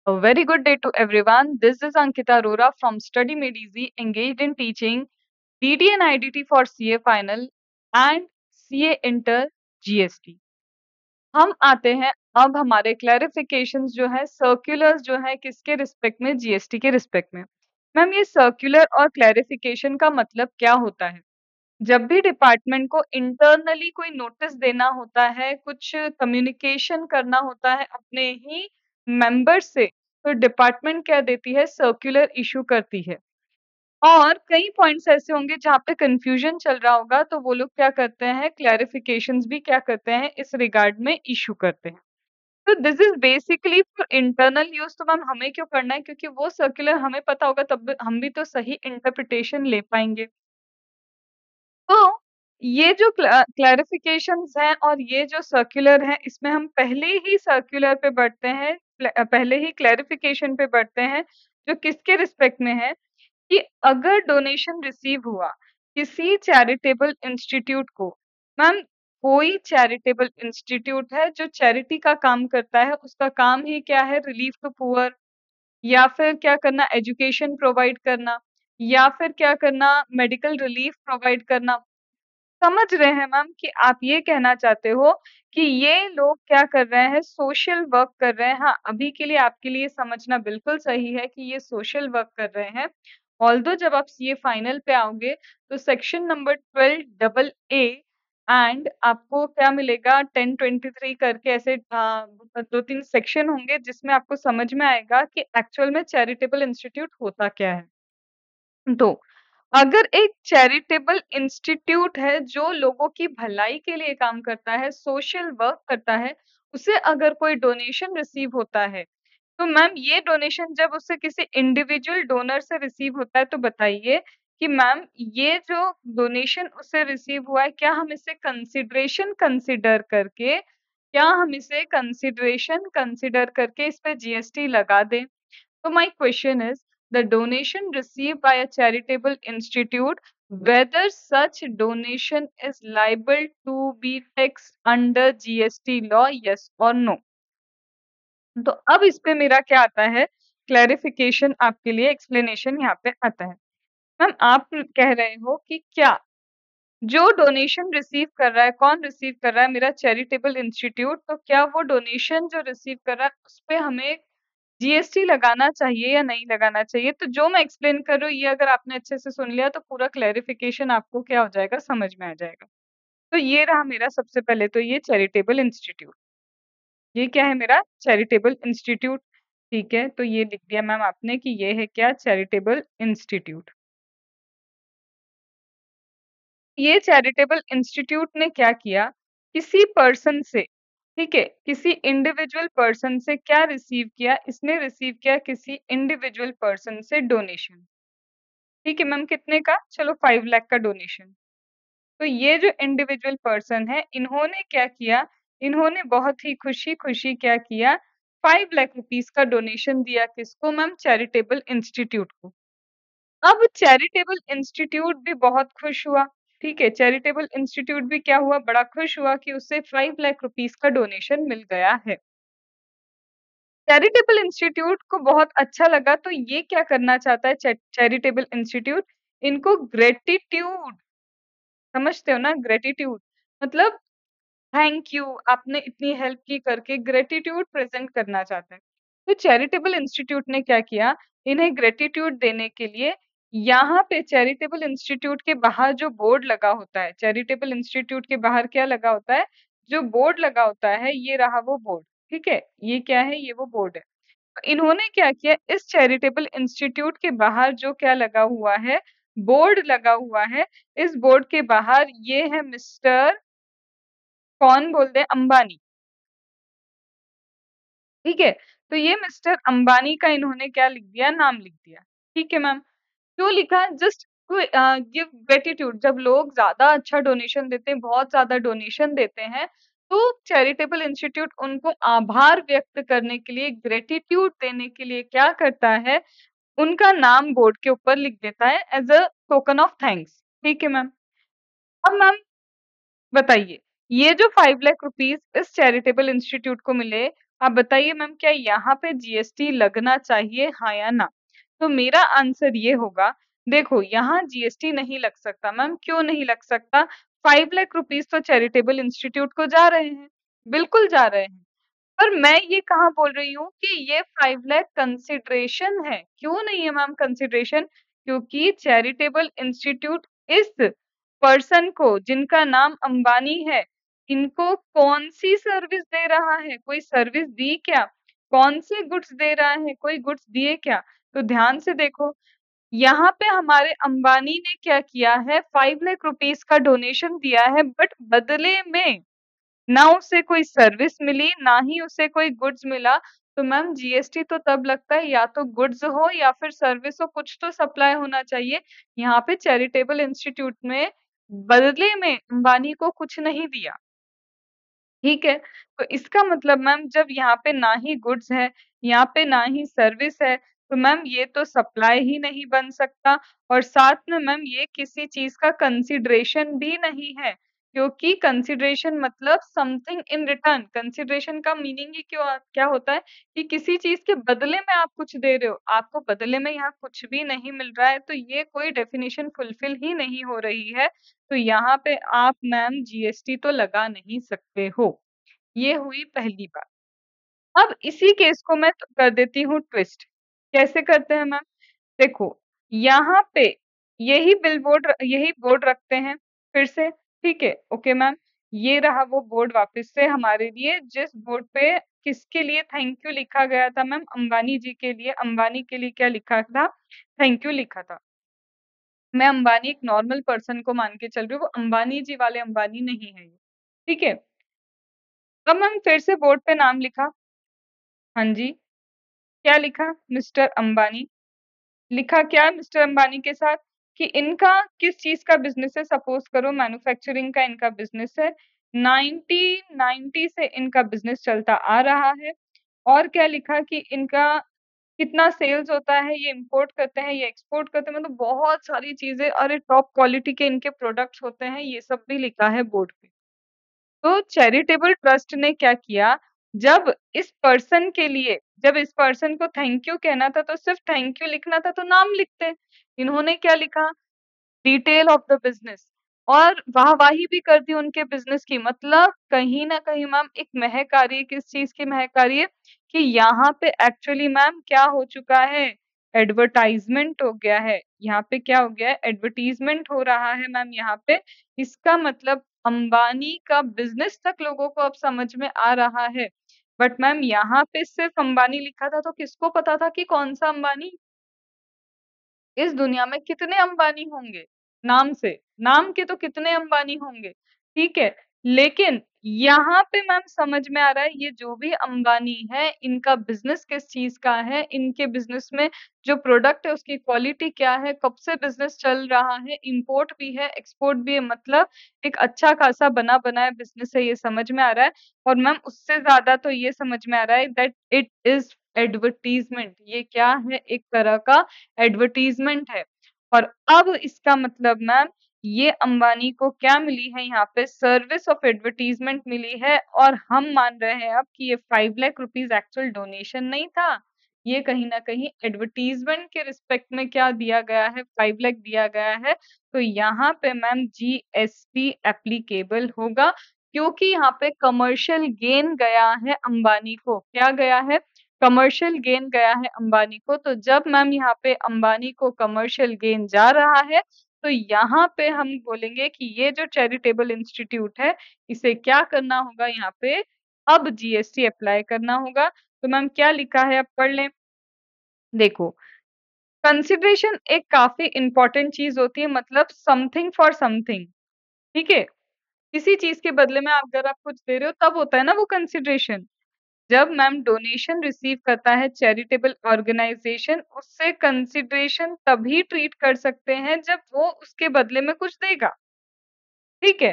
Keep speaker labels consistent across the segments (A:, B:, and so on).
A: A very good day to everyone. This is Ankita Arora from Study Made Easy, engaged in teaching DT and IDT for CA Final and CA Inter GST. हम आते हैं अब हमारे clarifications जो है circulars जो है किसके रिस्पेक्ट में जीएसटी के रिस्पेक्ट में। मैम ये सर्कुलर और क्लैरिफिकेशन का मतलब क्या होता है? जब भी डिपार्टमेंट को इंटरनली कोई नोटिस देना होता है, कुछ कम्युनिकेशन करना होता है अपने ही मेंबर से, तो डिपार्टमेंट क्या देती है? सर्कुलर इश्यू करती है। और कई पॉइंट्स ऐसे होंगे जहाँ पे कंफ्यूजन चल रहा होगा, तो वो लोग क्या करते हैं? क्लैरिफिकेशंस भी क्या करते हैं? इस रिगार्ड में इश्यू करते हैं। तो this is basically for internal use. तो मैम हमें क्यों करना है? क्योंकि वो सर्कुलर हमें पता होगा, तब हम भी तो सही इंटरप्रिटेशन ले पाएंगे। तो ये जो क्लैरिफिकेशंस हैं और ये जो सर्कुलर है, इसमें हम पहले ही सर्कुलर पे बढ़ते हैं, पहले ही क्लैरिफिकेशन पे बढ़ते हैं, जो किसके रिस्पेक्ट में है कि अगर डोनेशन रिसीव हुआ किसी चैरिटेबल इंस्टीट्यूट को, मैम कोई चैरिटेबल इंस्टीट्यूट है जो चैरिटी का काम करता है, उसका काम ही क्या है? रिलीफ टू पुअर, या फिर क्या करना? एजुकेशन प्रोवाइड करना, या फिर क्या करना? मेडिकल रिलीफ प्रोवाइड करना। समझ रहे हैं मैम कि आप ये कहना चाहते हो कि ये लोग क्या कर रहे हैं? सोशल वर्क कर रहे हैं। हाँ, अभी के लिए आपके लिए समझना बिल्कुल सही है कि ये सोशल वर्क कर रहे हैं। ऑल्दो जब आप सीए फाइनल पे आओगे तो section number 12 double A and आपको क्या मिलेगा? 1023 करके ऐसे 2-3 सेक्शन होंगे जिसमें आपको समझ में आएगा कि एक्चुअल में चैरिटेबल इंस्टीट्यूट होता क्या है। तो अगर एक चैरिटेबल इंस्टीट्यूट है जो लोगों की भलाई के लिए काम करता है, सोशल वर्क करता है, उसे अगर कोई डोनेशन रिसीव होता है, तो मैम ये डोनेशन जब उससे किसी इंडिविजुअल डोनर से रिसीव होता है, तो बताइए कि मैम ये जो डोनेशन उससे रिसीव हुआ है, क्या हम इसे कंसिडरेशन कंसिडर करके इस पे जीएसटी लगा दें? So my question is, the donation received by a charitable institute, whether such donation is liable to be taxed under GST law, yes or no? तो अब इस पे मेरा क्या आता है? क्लैरिफिकेशन आपके लिए, एक्सप्लेनेशन यहाँ पे आता है। मैम आप कह रहे हो कि क्या जो डोनेशन रिसीव कर रहा है, कौन रिसीव कर रहा है? मेरा चैरिटेबल इंस्टीट्यूट। तो क्या वो डोनेशन जो रिसीव कर रहा है, उस पे हमें जीएसटी लगाना चाहिए या नहीं लगाना चाहिए? तो जो मैं एक्सप्लेन कर रही हूँ, ये अगर आपने अच्छे से सुन लिया तो पूरा क्लैरिफिकेशन आपको क्या हो जाएगा? समझ में आ जाएगा। तो ये रहा मेरा सबसे पहले तो ये चैरिटेबल इंस्टीट्यूट। ये क्या है? मेरा चैरिटेबल इंस्टीट्यूट। ठीक है, तो ये लिख दिया मैम आपने कि ये है क्या? Charitable institute. ये चैरिटेबल इंस्टीट्यूट ने क्या किया? किसी पर्सन से, ठीक है, किसी इंडिविजुअल पर्सन से क्या रिसीव किया? इसने रिसीव किया किसी इंडिविजुअल पर्सन से डोनेशन। ठीक है मैम, कितने का? चलो 5 लाख का डोनेशन। तो ये जो इंडिविजुअल पर्सन है, इन्होंने क्या किया? इन्होंने बहुत ही खुशी-खुशी क्या किया? 5 लाख रुपीस का डोनेशन दिया किसको मैम? चैरिटेबल इंस्टीट्यूट को। अब चैरिटेबल इंस्टीट्यूट भी बहुत खुश हुआ, ठीक है? चैरिटेबल इंस्टीट्यूट भी क्या हुआ? बड़ा खुश हुआ कि उसे 5 लाख रुपीस का डोनेशन मिल गया है। चैरिटेबल इंस्टीट्यूट को बहुत अच्छा लगा, तो ये क्या करना चाहता है चैरिटेबल इंस्टीट्यूट? इनको ग्रैटिट्यूड, समझते हो ना? ग्रैटिट्यूड मतलब थैंक यू, आपने इतनी हेल्प की करके ग्रैटिट्यूड प्रेजेंट करना चाहता है। तो चैरिटेबल इंस्टीट्यूट ने क्या किया? इन्हें ग्रैटिट्यूड देने के लिए यहाँ पे चैरिटेबल इंस्टीट्यूट के बाहर जो बोर्ड लगा होता है, चैरिटेबल इंस्टीट्यूट के बाहर क्या लगा होता है? जो बोर्ड लगा होता है, ये रहा वो बोर्ड, ठीक है? ये क्या है? ये वो बोर्ड है। तो इन्होंने क्या किया? इस चैरिटेबल इंस्टीट्यूट के बाहर जो क्या लगा हुआ है? बोर्ड लगा हुआ है। इस बोर्ड के बाहर ये है मिस्टर, कौन बोल दे? अंबानी, ठीक है? तो ये मिस्टर अंबानी का इन्होंने क्या लिख दिया? नाम लिख दिया, ठीक है मैम? क्यों लिखा? Just to give gratitude. जब लोग ज़्यादा अच्छा डोनेशन देते हैं, बहुत ज़्यादा डोनेशन देते हैं, तो चैरिटेबल इंस्टीट्यूट उनको आभार व्यक्त करने के लिए, ग्रैटिट्यूड देने के लिए क्या करता है? उनका नाम बोर्ड के ऊपर लिख देता है as a token of thanks, ठीक है मैम? अब मैम बताइए, ये जो 5 लाख रुपीस इस चैरिटेबल इंस्टीट्यूट को मिले, आप बताइए मैम क्या यहाँ पे जीएसटी लगना चाहिए, हाँ या ना? तो मेरा आंसर ये होगा, देखो यहाँ जीएसटी नहीं लग सकता मैम, क्यों नहीं लग सकता? 5 लाख रुपीज़ तो चैरिटेबल इंस्टीट्यूट को जा रहे हैं, बिल्कुल जा रहे हैं। पर मैं ये कहाँ बोल रही हूँ कि ये 5 लाख कंसिडरेशन है। क्यों नहीं है मैम कंसिडरेशन? क्योंकि चैरिटेबल इंस्टीट्यूट इस पर्सन को जिनका नाम अंबानी है, इनको कौन-सी सर्विस दे रहा है? कोई सर्विस दी क्या? कौन से गुड्स दे रहा है? कोई गुड्स दिए क्या? तो ध्यान से देखो, यहाँ पे हमारे अंबानी ने क्या किया है, 5 लाख रुपीज़ का डोनेशन दिया है बट बदले में ना उसे कोई सर्विस मिली, ना ही उसे कोई गुड्स मिला, तो मैम जीएसटी तो तब लगता है या तो गुड्स हो या फिर सर्विस हो, कुछ तो सप्लाई होना चाहिए। यहाँ पे चैरिटेबल इंस्टीट्यूट में बदले में अंबानी को कुछ नहीं दिया। ठीक है? तो इसका मतलब मैम जब यहाँ पे ना ही गुड्स है, यहाँ पे ना ही सर्विस है, तो मैम ये तो सप्लाई ही नहीं बन सकता और साथ में मैम ये किसी चीज़ का कंसिडरेशन भी नहीं है, क्योंकि कंसिडरेशन मतलब समथिंग इन रिटर्न। कंसिडरेशन का मीनिंग ही क्या होता है कि किसी चीज़ के बदले में आप कुछ दे रहे हो, आपको बदले में यहाँ कुछ भी नहीं मिल रहा है, तो ये कोई डेफिनिशन फुलफिल ही नहीं हो रही है। तो यहाँ पे आप मैम जीएसटी तो लगा नहीं सकते हो। ये हुई पहली बात। अब इसी केस को मैं कर देती हूँ ट्विस्ट। कैसे करते हैं मैम? देखो, यहाँ पे यही बोर्ड रखते हैं फिर से, ठीक है? Okay ma'am. ये रहा वो बोर्ड वापस से हमारे लिए जिस बोर्ड पे किसके लिए थैंक यू लिखा गया था मैम? अंबानी जी के लिए। अंबानी के लिए क्या लिखा था? थैंक यू लिखा था। मैं अंबानी एक नॉर्मल पर्सन को मान के चल रही हूँ, वो अंबानी जी वाले अंबानी नहीं है ये, ठीक है? अब मैम फिर से बोर्ड पे नाम लिखा, हाँ जी, क्या लिखा? मिस्टर अंबानी। लिखा क्या मिस्टर अंबानी के साथ कि इनका किस चीज़ का बिज़नेस है, सपोज़ करो मैन्युफैक्चरिंग का इनका बिज़नेस है। 1990 से इनका बिज़नेस चलता आ रहा है और क्या लिखा कि इनका कितना सेल्स होता है, ये इम्पोर्ट करते हैं, ये एक्सपोर्ट करते हैं, मतलब बहुत सारी चीज़ें, अरे टॉप क्वालिटी के इनके प्रोडक्ट्स होते हैं, ये सब भी लिखा है बोर्ड पे। तो चैरिटेबल ट्रस्ट ने क्या किया, जब इस पर्सन के लिए जब इस पर्सन को थैंक यू कहना था, तो सिर्फ थैंक यू लिखना था तो नाम लिखते। इन्होंने क्या लिखा, डिटेल ऑफ द बिज़नेस और वाहवाही भी कर दी उनके बिज़नेस की। मतलब कहीं न कहीं मैम एक महक आ रही है, किस चीज़ की महक आ रही है कि यहाँ पे एक्चुअली मैम क्या हो चुका है, एडवर्टाइज़मेंट हो गया है। यहाँ पे क्या हो गया है, एडवर्टाइज़मेंट हो रहा है मैम यहाँ पे। इसका मतलब अंबानी का बिज़नेस तक लोगों को अब समझ में आ रहा है। बट मैम यहाँ पे सिर्फ अंबानी लिखा था तो किसको पता था कि कौन-सा अंबानी? इस दुनिया में कितने अंबानी होंगे नाम से, नाम के तो कितने अंबानी होंगे, ठीक है? लेकिन यहाँ पे मैम समझ में आ रहा है ये जो भी अंबानी है, इनका बिज़नेस किस चीज़ का है, इनके बिज़नेस में जो प्रोडक्ट है उसकी क्वालिटी क्या है, कब से बिज़नेस चल रहा है, इम्पोर्ट भी है, एक्सपोर्ट भी है, मतलब एक अच्छा खासा बना-बनाया बिज़नेस है, ये समझ में आ रहा है। और मैम उससे ज़्यादा तो ये समझ में आ रहा है दैट इट इज़ एडवर्टाइज़मेंट, ये क्या है, एक तरह का एडवर्टाइज़मेंट है। और अब इसका मतलब मैम ये अंबानी को क्या मिली है यहाँ पे, सर्विस ऑफ एडवर्टाइज़मेंट मिली है और हम मान रहे हैं अब कि ये 5 लाख रुपीज़ एक्चुअल डोनेशन नहीं था। ये कहीं न कहीं एडवर्टाइज़मेंट के रिस्पेक्ट में क्या दिया गया है, 5 लाख दिया गया है। तो यहाँ पे मैम जीएसटी एप्लीकेबल होगा क्योंकि यहाँ पे कमर्शियल गेन गया है अंबानी को। क्या गया है? कमर्शियल गेन गया है अंबानी को, तो जब मैम यहाँ पे अंबानी को कमर्शियल गेन जा रहा है, तो यहाँ पे हम बोलेंगे कि ये जो चैरिटेबल इंस्टीट्यूट है, इसे क्या करना होगा यहाँ पे, अब जीएसटी अप्लाई करना होगा। तो मैम क्या लिखा है आप पढ़ लें। देखो, कंसिडरेशन एक काफ़ी इम्पोर्टेंट चीज़ होती है, मतलब समथिंग फॉर समथिंग, ठीक है? किसी चीज़ के बदले में आप अगर आप कुछ दे रहे हो तब होता है ना वो कंसिडरेशन। जब मैम डोनेशन रिसीव करता है चैरिटेबल ऑर्गेनाइजेशन, उससे कंसिडरेशन तभी ट्रीट कर सकते हैं जब वो उसके बदले में कुछ देगा, ठीक है?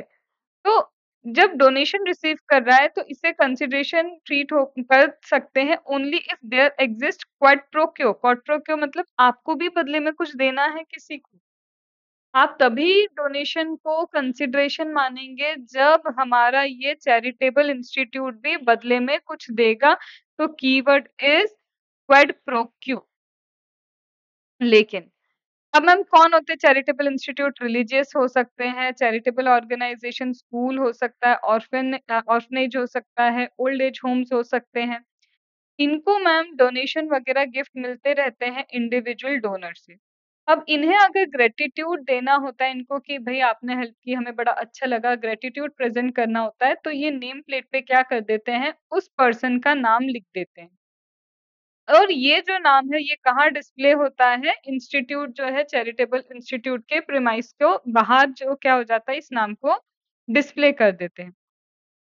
A: तो जब डोनेशन रिसीव कर रहा है तो इसे कंसिडरेशन ट्रीट हो कर सकते हैं only if there exist quid pro quo. Quid pro quo मतलब आपको भी बदले में कुछ देना है किसी को, आप तभी डोनेशन को कंसिडरेशन मानेंगे जब हमारा ये चैरिटेबल इंस्टीट्यूट भी बदले में कुछ देगा। तो keyword is quid pro Q. लेकिन अब मैम कौन होते हैं चैरिटेबल इंस्टीट्यूट? रिलीजियस हो सकते हैं, चैरिटेबल ऑर्गेनाइजेशन स्कूल हो सकता है, ऑर्फनेज हो सकता है, ओल्ड एज होम्स हो सकते हैं। इनको मैम डोनेशन वगैरह गिफ्ट मिलते रहते हैं इंडिविजुअल डोनर से। अब इन्हें अगर ग्रेटिट्यूड देना होता है इनको कि भई आपने हेल्प की, हमें बड़ा अच्छा लगा, ग्रेटिट्यूड प्रेज़ेंट करना होता है, तो ये नेम प्लेट पे क्या कर देते हैं, उस पर्सन का नाम लिख देते हैं। और ये जो नाम है ये कहाँ डिस्प्ले होता है? इंस्टीट्यूट जो है चैरिटेबल इंस्टीट्यूट के प्रीमाइस को बाहर जो क्या हो जाता है इस नाम को डिस्प्ले कर देते हैं।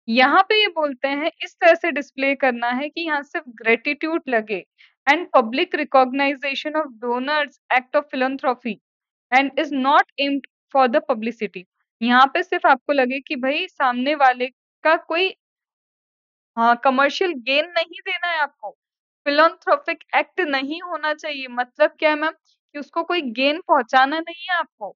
A: यहाँ पे ये बोलते हैं इस तरह से डिस्प्ले करना है कि यहाँ सिर्फ ग्रेटिट्यूड लगे and public recognisation of donors act of philanthropy and is not aimed for the publicity. यहाँ पे सिर्फ आपको लगे कि भाई सामने वाले का कोई कमर्शियल गेन नहीं देना है आपको। फिलैंथ्रोपिक एक्ट नहीं होना चाहिए, मतलब क्या है मैम कि उसको कोई गेन पहुँचाना नहीं है आपको,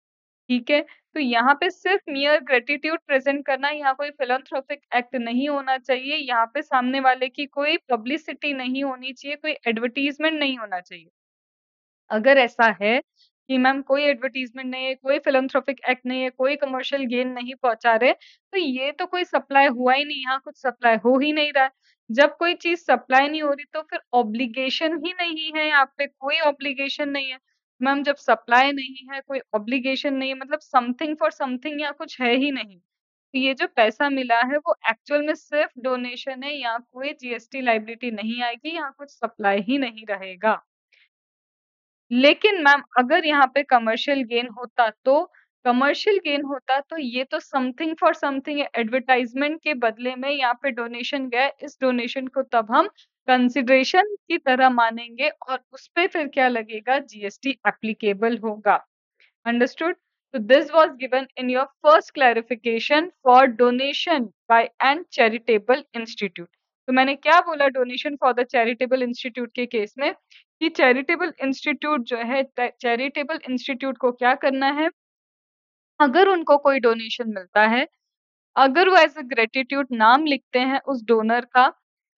A: ठीक है? तो यहाँ पे सिर्फ मियर ग्रैटिट्यूड प्रेज़ेंट करना है, यहाँ कोई फिलैंथ्रोपिक एक्ट नहीं होना चाहिए, यहाँ पे सामने वाले की कोई पब्लिसिटी नहीं होनी चाहिए, कोई एडवर्टाइज़मेंट नहीं होना चाहिए। अगर ऐसा है कि मैम कोई एडवर्टाइज़मेंट नहीं है, कोई फिलैंथ्रोपिक एक्ट नहीं है, कोई कमर्शियल गेन नहीं पहुँचा रहे, तो ये तो कोई सप्लाई हुआ ही नहीं, यहाँ कुछ सप्लाई हो ही नहीं रहा है। जब कोई चीज़ सप्लाई नहीं हो रही तो फिर ऑब्लिगेशन ही नहीं है, यहाँ पे कोई ऑब्लिगेशन नहीं है। मैम जब सप्लाई नहीं है, कोई ऑब्लिगेशन नहीं है, मतलब समथिंग फॉर समथिंग यहाँ कुछ है ही नहीं। तो ये जो पैसा मिला है वो एक्चुअल में सिर्फ डोनेशन है, यहाँ कोई जीएसटी लायबिलिटी नहीं आएगी, यहाँ कुछ सप्लाई ही नहीं रहेगा। लेकिन मैम अगर यहाँ पे कमर्शियल गेन होता तो ये तो समथिंग फॉर समथिंग एडवर्टाइजमेंट के बदले में यहाँ पे डोनेशन गया है, इस डोनेशन को तब हम कंसिडरेशन की तरह मानेंगे और उस पे फिर क्या लगेगा, जीएसटी एप्लीकेबल होगा। Understood? So this was given in your first clarification for donation by an charitable institute. तो मैंने क्या बोला donation for the charitable institute के केस में कि चैरिटेबल इंस्टीट्यूट जो है चैरिटेबल इंस्टीट्यूट को क्या करना है, अगर उनको कोई डोनेशन मिलता है, अगर वो एज़ अ ग्रैटिट्यूड नाम लिखते हैं उस डोनर का,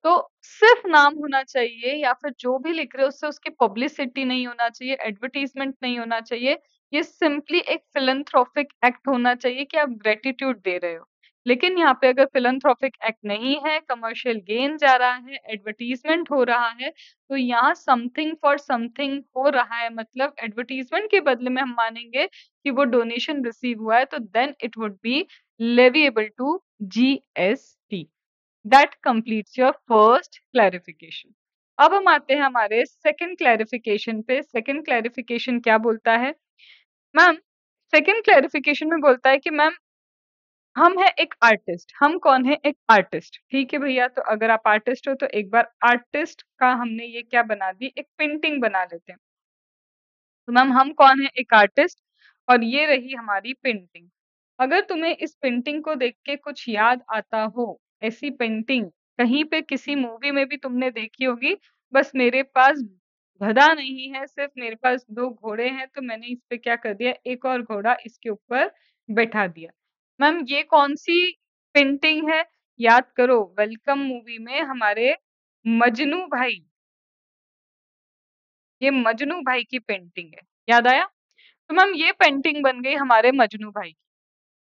A: तो सिर्फ़ नाम होना चाहिए या फिर जो भी लिख रहे हो उससे उसकी पब्लिसिटी नहीं होना चाहिए, एडवर्टाइज़मेंट नहीं होना चाहिए। ये सिंपली एक फिलैंथ्रोपिक एक्ट होना चाहिए कि आप ग्रैटिट्यूड दे रहे हो। लेकिन यहाँ पे अगर फिलैंथ्रोपिक एक्ट नहीं है, कमर्शियल गेन जा रहा है, एडवर्टाइज़मेंट हो रहा है, तो यहाँ समथिंग फॉर समथिंग हो रहा है, मतलब एडवर्टाइज़मेंट के बदले में हम मानेंगे कि वो डोनेशन रिसीव हुआ है, तो then it would be leviable to GST. That completes your first clarification. अब हम आते हैं हमारे सेकंड क्लैरिफिकेशन पे। सेकंड क्लैरिफिकेशन क्या बोलता है? मैम सेकंड क्लैरिफिकेशन में बोलता है कि मैम हम है एक आर्टिस्ट। हम कौन है? एक आर्टिस्ट। ठीक है भैया, तो अगर आप आर्टिस्ट हो तो एक बार आर्टिस्ट का हमने ये क्या बना दी, एक पेंटिंग बना लेते हैं। तो मैम हम कौन है? एक आर्टिस्ट और ये रही हमारी पेंटिंग। अगर तुम्हें इस पेंटिंग को देख के कुछ याद आता हो, ऐसी पेंटिंग कहीं पे किसी मूवी में भी तुमने देखी होगी, बस मेरे पास गधा नहीं है, सिर्फ मेरे पास 2 घोड़े हैं, तो मैंने इस पे क्या कर दिया, एक और घोड़ा इसके ऊपर बैठा दिया। मैम ये कौन-सी पेंटिंग है? याद करो, वेलकम मूवी में हमारे मजनू भाई, ये मजनू भाई की पेंटिंग है। याद आया? तो मैम ये पेंटिंग बन गई हमारे मजनू भाई की।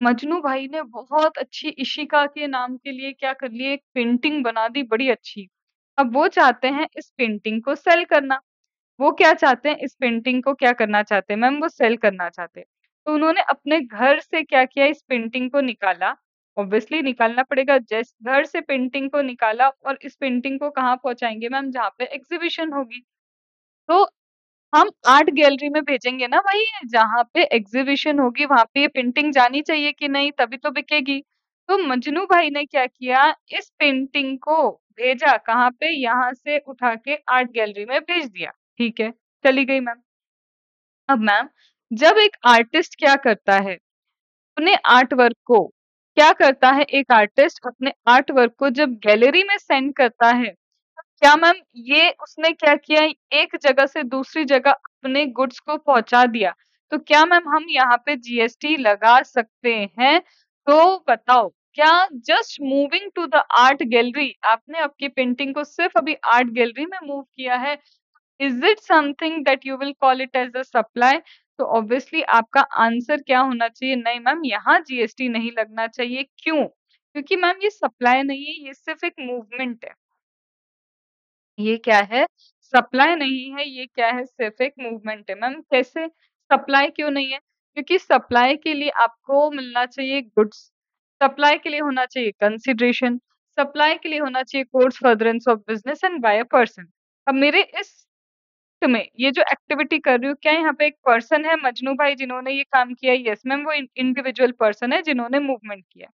A: मजनू भाई ने बहुत अच्छी इशिका के नाम के लिए क्या कर लिया, एक पेंटिंग बना दी बड़ी अच्छी। अब वो चाहते हैं इस पेंटिंग को सेल करना। वो क्या चाहते हैं, इस पेंटिंग को क्या करना चाहते हैं मैम, वो सेल करना चाहते हैं। तो उन्होंने अपने घर से क्या किया, इस पेंटिंग को निकाला। ऑब्वियसली निकालना पड़ेगा, जैस घर से पेंटिंग को निकाला और इस पेंटिंग को कहाँ पहुँचाएँगे मैम, जहाँ पे एग्ज़िबिशन होगी। तो हम आर्ट गैलरी में भेजेंगे ना भाई, जहाँ पे एग्जीबिशन होगी वहां पे ये पेंटिंग जानी चाहिए कि नहीं, तभी तो बिकेगी। तो मजनू भाई ने क्या किया, इस पेंटिंग को भेजा कहाँ पे, यहाँ से उठा के आर्ट गैलरी में भेज दिया। ठीक है, चली गई मैम। अब मैम जब एक आर्टिस्ट क्या करता है, अपने आर्ट वर्क को क्या करता है, एक आर्टिस्ट अपने आर्ट वर्क को जब गैलरी में सेंड करता है, क्या मैम ये उसने क्या किया, एक जगह से दूसरी जगह अपने गुड्स को पहुंचा दिया। तो क्या मैम हम यहाँ पे जीएसटी लगा सकते हैं? तो बताओ, क्या just moving to the art gallery, आपने आपकी पेंटिंग को सिर्फ अभी आर्ट गैलरी में मूव किया है, is it something that you will call it as a supply? तो ऑब्वियसली आपका आंसर क्या होना चाहिए? नहीं मैम, यहाँ जीएसटी नहीं लगना चाहिए। क्यों? क्योंकि मैम ये सप्लाई नहीं है, ये सिर्फ एक मूवमेंट है। ये क्या है? सप्लाई नहीं है, ये क्या है? सिर्फ एक मूवमेंट है। मैम कैसे? सप्लाई क्यों नहीं है? क्योंकि सप्लाई के लिए आपको मिलना चाहिए गुड्स, सप्लाई के लिए होना चाहिए कंसिडरेशन, सप्लाई के लिए होना चाहिए course furtherance of business and by a person. अब मेरे इस में ये जो एक्टिविटी कर रही हूँ, क्या यहाँ पे एक पर्सन है मजनू भाई जिन्होंने ये काम किया है? यस मैम, वो इंडिविजुअल पर्सन है जिन्होंने मूवमेंट किया।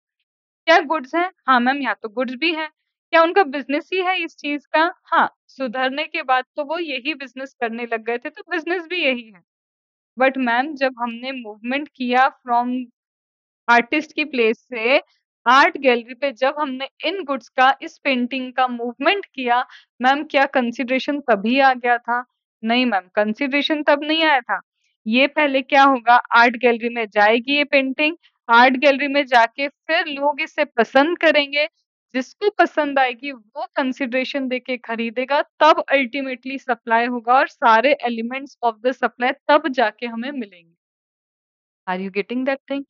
A: क्या गुड्स हैं? हाँ मैम, यहाँ तो गुड्स भी हैं। क्या उनका बिज़नेस ही है इस चीज़ का? हाँ, सुधरने के बाद तो वो यही बिज़नेस करने लग गए थे, तो बिज़नेस भी यही है। बट मैम जब हमने मूवमेंट किया फ्रॉम आर्टिस्ट की प्लेस से आर्ट गैलरी पे, जब हमने इन गुड्स का, इस पेंटिंग का मूवमेंट किया, मैम क्या कंसिडरेशन तभी आ गया था? नहीं मैम, कंसिडरेशन तब नहीं आया था। ये पहले क्या होगा, आर्ट गैलरी में जाएगी ये पेंटिंग, आर्ट गैलरी में जाके फिर लोग इसे पसंद करेंगे, जिसको पसंद आएगी वो कंसिडरेशन देके खरीदेगा, तब अल्टीमेटली सप्लाई होगा और सारे एलिमेंट्स ऑफ द सप्लाई तब जाके हमें मिलेंगे। Are you getting that thing?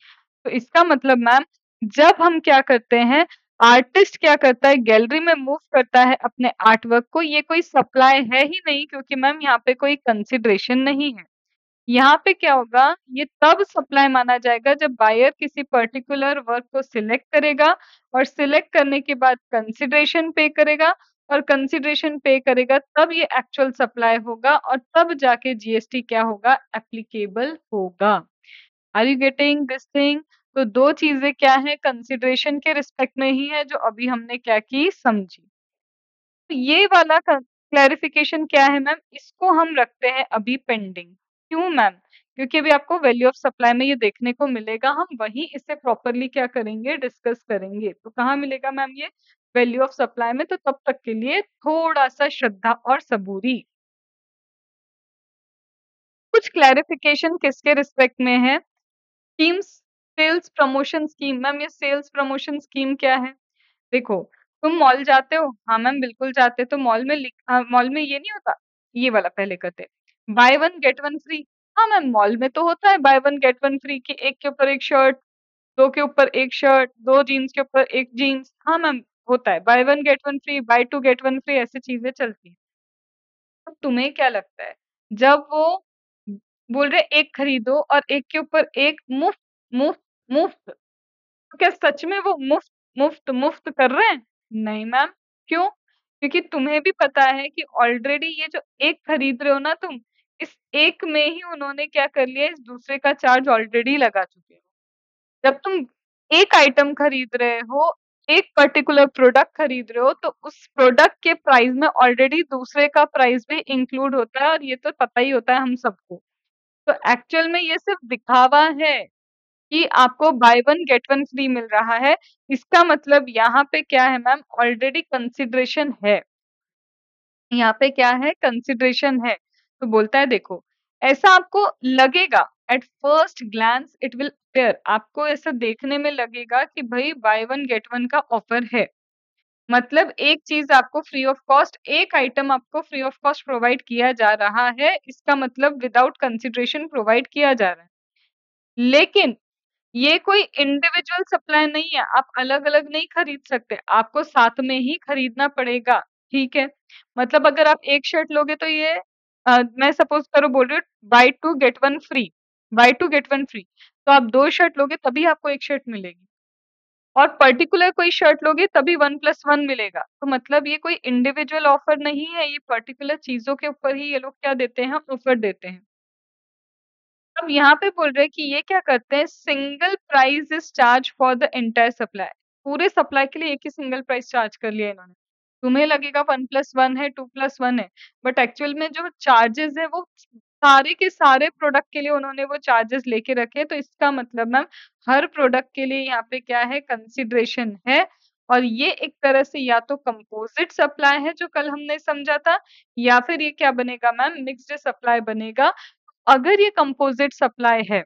A: तो इसका मतलब मैम, जब हम क्या करते हैं, आर्टिस्ट क्या करता है, गैलरी में मूव करता है अपने आर्ट वर्क को, ये कोई सप्लाई है ही नहीं, क्योंकि मैम यहाँ पे कोई कंसिडरेशन नहीं है। यहाँ पे क्या होगा, ये तब सप्लाई माना जाएगा जब बायर किसी पर्टिकुलर वर्क को सिलेक्ट करेगा और सिलेक्ट करने के बाद कंसिडरेशन पे करेगा, और कंसिडरेशन पे करेगा तब ये एक्चुअल सप्लाई होगा, और तब जाके जीएसटी क्या होगा, एप्लीकेबल होगा। Are you getting this thing? तो 2 चीज़ें क्या हैं, कंसिडरेशन के रिस्पेक्ट में ही है जो अभी हमने क्या की, समझी। तो ये वाला क्लैरिफिकेशन क्या है मैम, इसको हम रखते हैं अभी पेंडिंग। क्यों मैम? क्योंकि अभी आपको वैल्यू ऑफ सप्लाई में ये देखने को मिलेगा, हम वहीं इसे प्रॉपर्ली क्या करेंगे, डिस्कस करेंगे। तो कहाँ मिलेगा मैम ये? वैल्यू ऑफ सप्लाई में। तो तब तक के लिए थोड़ा-सा श्रद्धा और सबूरी। कुछ क्लैरिफिकेशन किसके रिस्पेक्ट में है? Schemes, sales promotion scheme. Ma'am ये सेल्स प्रमोशन स्कीम क्या है? देखो, तुम मॉल जाते हो? हाँ मैम, बिल्कुल जाते हो। तो मॉल में ये नहीं होता? ये वाला पहले करते, bye one get one free. हाँ मैम, मॉल में तो होता है buy one get one free, कि एक के ऊपर एक शर्ट, 2 के ऊपर एक शर्ट, 2 जीन्स के ऊपर एक जीन्स। हाँ मैम, होता है buy one get one free, buy two get one free, ऐसी चीजें चलती हैं। तो तुम्हें क्या लगता है, जब वो बोल रहे एक खरीदो और एक के ऊपर एक मुफ्त, मुफ्त, मुफ्त, तो क्या सच में वो मुफ्त, मुफ्त, मुफ्त कर रहे हैं? नहीं मैम। क्यों? क्योंकि तुम्हें भी पता है कि ऑलरेडी ये जो एक खरीद रहे हो ना तुम, इस एक में ही उन्होंने क्या कर लिया, इस दूसरे का चार्ज ऑलरेडी लगा चुके हो। जब तुम एक आइटम खरीद रहे हो, एक पर्टिकुलर प्रोडक्ट खरीद रहे हो, तो उस प्रोडक्ट के प्राइस में ऑलरेडी दूसरे का प्राइस भी इंक्लूड होता है, और ये तो पता ही होता है हम सबको। तो एक्चुअल में ये सिर्फ दिखावा है कि आपको buy one get one free मिल रहा है। इसका मतलब यहाँ पे क्या है मैम, ऑलरेडी कंसिडरेशन है। यहाँ पे क्या है, कंसिडरेशन है। तो बोलता है देखो, ऐसा आपको लगेगा, at first glance it will appear, आपको ऐसा देखने में लगेगा कि भाई बाय वन गेट वन का ऑफर है। मतलब एक चीज आपको फ्री ऑफ कॉस्ट, एक आइटम आपको फ्री ऑफ कॉस्ट प्रोवाइड किया जा रहा है, इसका मतलब विदाउट कंसिडरेशन प्रोवाइड किया जा रहा है। लेकिन ये कोई इंडिविजुअल सप्लाई नहीं है, आप अलग-अलग नहीं खरीद सकते, आपको साथ में ही खरीदना पड़ेगा, ठीक है? मतलब अगर आप एक शर्ट लोगे तो ये मैं सपोज़ करो बोल रही हूँ buy 2 get 1 free, buy 2 get 1 free, तो आप 2 शर्ट लोगे तभी आपको 1 शर्ट मिलेगी, और पर्टिकुलर कोई शर्ट लोगे तभी 1 प्लस 1 मिलेगा। तो मतलब ये कोई इंडिविजुअल ऑफर नहीं है, ये पर्टिकुलर चीज़ों के ऊपर ही ये लोग क्या देते हैं, ऑफर देते हैं। अब यहाँ पे बोल रहे हैं कि ये क्या करते हैं, single price is charge for the entire supply. पूरे सप्लाई के लिए एक ही सिंगल प्राइस चार्ज कर लिया इन्होंने। तुम्हें लगेगा 1 प्लस 1 है, 2 प्लस 1 है, बट एक्चुअल में जो चार्जेस है वो सारे के सारे प्रोडक्ट के लिए उन्होंने वो चार्जेस लेके रखे हैं। तो इसका मतलब मैम, हर प्रोडक्ट के लिए यहाँ पे क्या है, कंसिडरेशन है। और ये एक तरह से या तो कंपोजिट सप्लाई है जो कल हमने समझा था, या फिर ये क्या बनेगा मैम, मिक्स्ड सप्लाई बनेगा। अगर ये कंपोजिट सप्लाई है,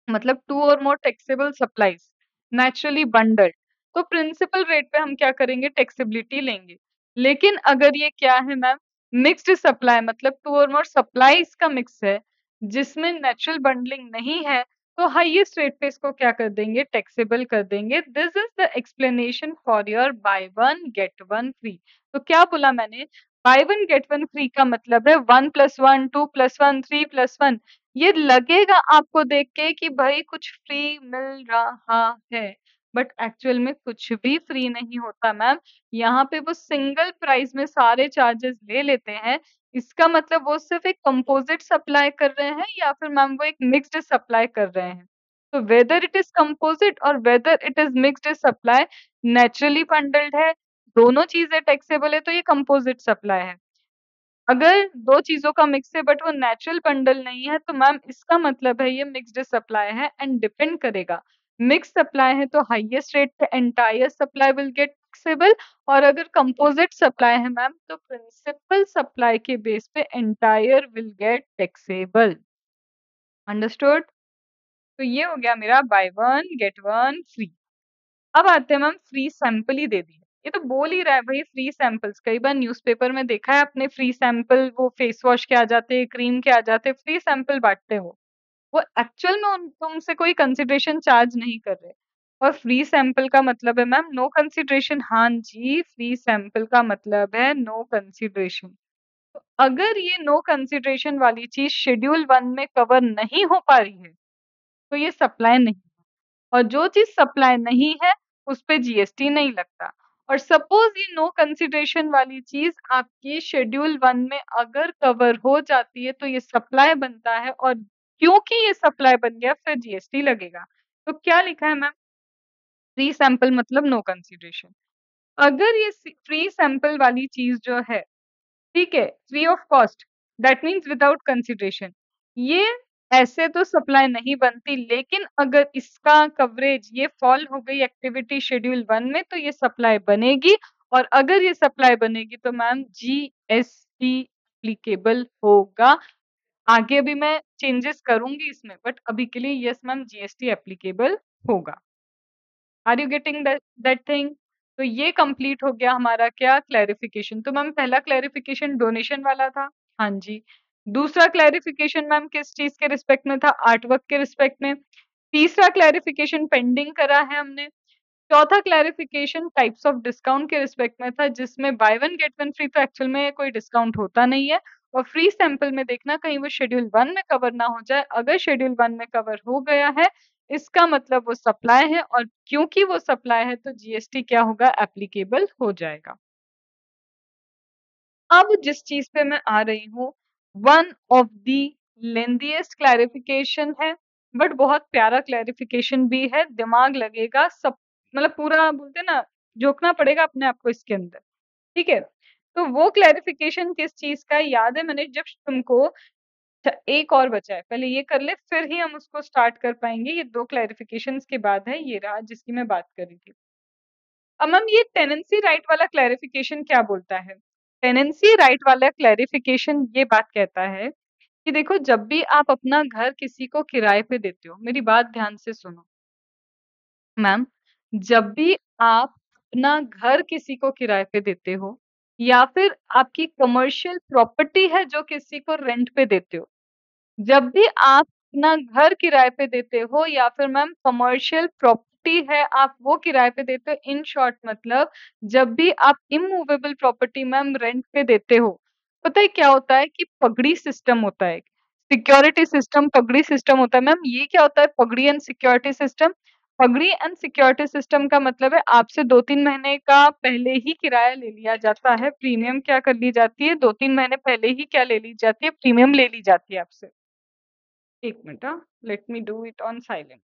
A: मतलब 2 और मोर टैक्सेबल सप्लाईज नेचुरली बंडल्ड, तो प्रिंसिपल रेट पे हम क्या करेंगे, टैक्सेबिलिटी लेंगे। लेकिन अगर ये क्या है मैम, मिक्स्ड सप्लाई, मतलब 2 और मोर सप्लाईज का मिक्स है जिसमें नेचुरल बंडलिंग नहीं है, तो हाईएस्ट रेट पे इसको क्या कर देंगे, टैक्सेबल कर देंगे। This is the explanation for your bye one get one free. तो क्या बोला मैंने, bye one get one free का मतलब है 1+1 2+1 3+1। ये लगेगा आपको देख के कि भाई कुछ फ्री मिल रहा है, बट एक्चुअल में कुछ भी फ्री नहीं होता मैम। यहाँ पे वो सिंगल प्राइस में सारे चार्जेस ले लेते हैं। इसका मतलब वो सिर्फ एक कंपोजिट सप्लाई कर रहे हैं या फिर मैम वो एक मिक्स्ड सप्लाई कर रहे हैं। तो वेदर इट इज कंपोजिट और whether it is mixed supply, naturally bundled है, दोनों चीजें टैक्सेबल है, तो ये कंपोजिट सप्लाई है। अगर 2 चीज़ों का मिक्स है बट वो नेचुरल बंडल नहीं है, तो मैम इसका मतलब है ये मिक्स्ड सप्लाई है एंड डिपेंड करेगा। मिक्स सप्लाई है तो हाईएस्ट रेट पे entire supply will get taxable, और अगर कंपोजिट सप्लाई है मैम तो प्रिंसिपल सप्लाई के बेस पे entire will get taxable. Understood? तो ये हो गया मेरा bye one get one free. अब आते हैं मैम, फ्री सैंपल ही दे दिए। ये तो बोल ही रहा है भाई फ्री सैंपल्स। कई बार न्यूज़पेपर में देखा है आपने, फ्री सैंपल वो फेस वॉश के आ जाते हैं, क्रीम के आ जाते हैं, फ्री सैंपल बाँटते हैं वो। वो एक्चुअल में उन तुमसे कोई कंसिडरेशन चार्ज नहीं कर रहे। और फ्री सैंपल का मतलब है मैम नो कंसिडरेशन। हाँ जी, फ्री सैंपल का मतलब है नो कंसिडरेशन। तो अगर ये नो कंसिडरेशन वाली चीज़ शेड्यूल 1 में कवर नहीं हो पा रही है, तो ये सप्लाई नहीं। और जो चीज़ सप्लाई नहीं है, उसपे जीएसटी नहीं लगता। और सपोज़ ये नो कंसिडरेशन वाली चीज़ आपकी शेड्यूल 1 में अगर कवर हो जाती है, तो ये सप्लाई बनता है, और क्योंकि ये सप्लाई बन गया, फिर जीएसटी लगेगा। तो क्या लिखा है मैम? फ्री सैंपल मतलब नो कंसिडरेशन। अगर ये फ्री सैंपल वाली चीज़ जो है, ठीक है, free of cost, that means without consideration. ये ऐसे तो सप्लाई नहीं बनती, लेकिन अगर इसका कवरेज ये फॉल हो गई एक्टिविटी शेड्यूल 1 में, तो ये सप्लाई बनेगी। और अगर ये सप्लाई बनेगी तो मैम जीएसटी एप्लीकेबल होगा। आगे भी मैं चेंजेस करूंगी इसमें, बट अभी के लिए यस मैम, जीएसटी एप्लीकेबल होगा। Are you getting that thing? तो ये कंप्लीट हो गया हमारा क्या, क्लैरिफिकेशन। तो मैम पहला क्लैरिफिकेशन डोनेशन वाला था। हाँ जी। दूसरा क्लैरिफिकेशन मैम किस चीज के रिस्पेक्ट में था, आर्ट वर्क के रिस्पेक्ट में। तीसरा क्लैरिफिकेशन पेंडिंग करा है हमने। चौथा क्लैरिफिकेशन टाइप्स ऑफ डिस्काउंट के रिस्पेक्ट में था, जिसमें bye one get one free तो एक्चुअल में कोई डिस्काउंट होता नहीं है। और फ्री सैंपल में देखना कहीं वो शेड्यूल 1 में कवर ना हो जाए। अगर शेड्यूल 1 में कवर हो गया है, इसका मतलब वो सप्लाई है, और क्योंकि वो सप्लाई है तो जीएसटी क्या होगा, एप्लीकेबल हो जाएगा। अब जिस चीज पे मैं आ रही हूँ, one of the lengthiest clarification है, बट बहुत प्यारा क्लैरिफिकेशन भी है। दिमाग लगेगा सब, मतलब पूरा बोलते हैं ना, झोंकना पड़ेगा अपने आप को इसके अंदर। ठीक है, तो वो क्लैरिफिकेशन किस चीज का है, याद है मैंने जब तुमको, अच्छा एक और बचा है, पहले ये कर ले फिर ही हम उसको स्टार्ट कर पाएंगे। ये 2 क्लैरिफिकेशंस के बाद है, ये रहा जिसकी मैं बात कर रही थी। अब मैम ये टेनेंसी राइट वाला क्लैरिफिकेशन क्या बोलता है? टेनेंसी राइट वाला क्लैरिफिकेशन ये बात कहता है कि देखो, जब भी आप अपना घर किसी को किराए पे देते हो, मेरी बात ध्यान से सुनो मैम। जब भी आप अपना घर किसी को किराए पे देते हो, या फिर आपकी कमर्शियल प्रॉपर्टी है जो किसी को रेंट पे देते हो, जब भी आप अपना घर किराए पे देते हो या फिर मैम कमर्शियल प्रॉपर्टी है आप वो किराए पे देते हो, इन शॉर्ट मतलब जब भी आप इमूवेबल प्रॉपर्टी मैम रेंट पे देते हो, पता है क्या होता है कि पगड़ी सिस्टम होता है, सिक्योरिटी सिस्टम, पगड़ी सिस्टम होता है। मैम ये क्या होता है, पगड़ी एंड सिक्योरिटी सिस्टम? पगड़ी एंड सिक्योरिटी सिस्टम का मतलब है आपसे 2-3 महीने का पहले ही किराया ले लिया जाता है, प्रीमियम क्या कर ली जाती है, 2-3 महीने पहले ही क्या ले ली जाती है, प्रीमियम ले ली जाती है आपसे। 1 मिनट हाँ, let me do it on silent.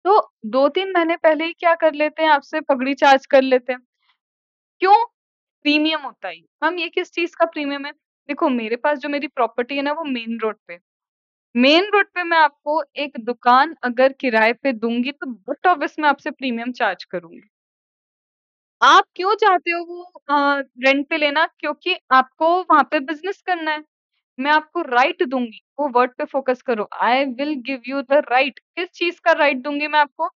A: तो 2-3 महीने पहले ही क्या कर लेते हैं, आपसे पगड़ी चार्ज कर लेते हैं। क्यों? प्रीमियम होता है ये। मैम ये किस चीज़ का प्रीमियम है? देखो मेरे पास जो मेरी प्रॉपर्टी है ना वो मेन रोड पे। मेन रोड पे मैं आपको एक दुकान अगर किराए पे दूँगी तो बट ऑब्वियस मैं आपसे प्रीमियम चार्ज करूँगी। आप क्यों चाहते हो वो रेंट पे लेना? क्योंकि आपको वहाँ पे बिज़नेस करना है। मैं आपको राइट दूँगी, वो वर्ड पे फ़ोकस करो। I will give you the right. किस चीज़ का राइट दूँगी मैं आपको?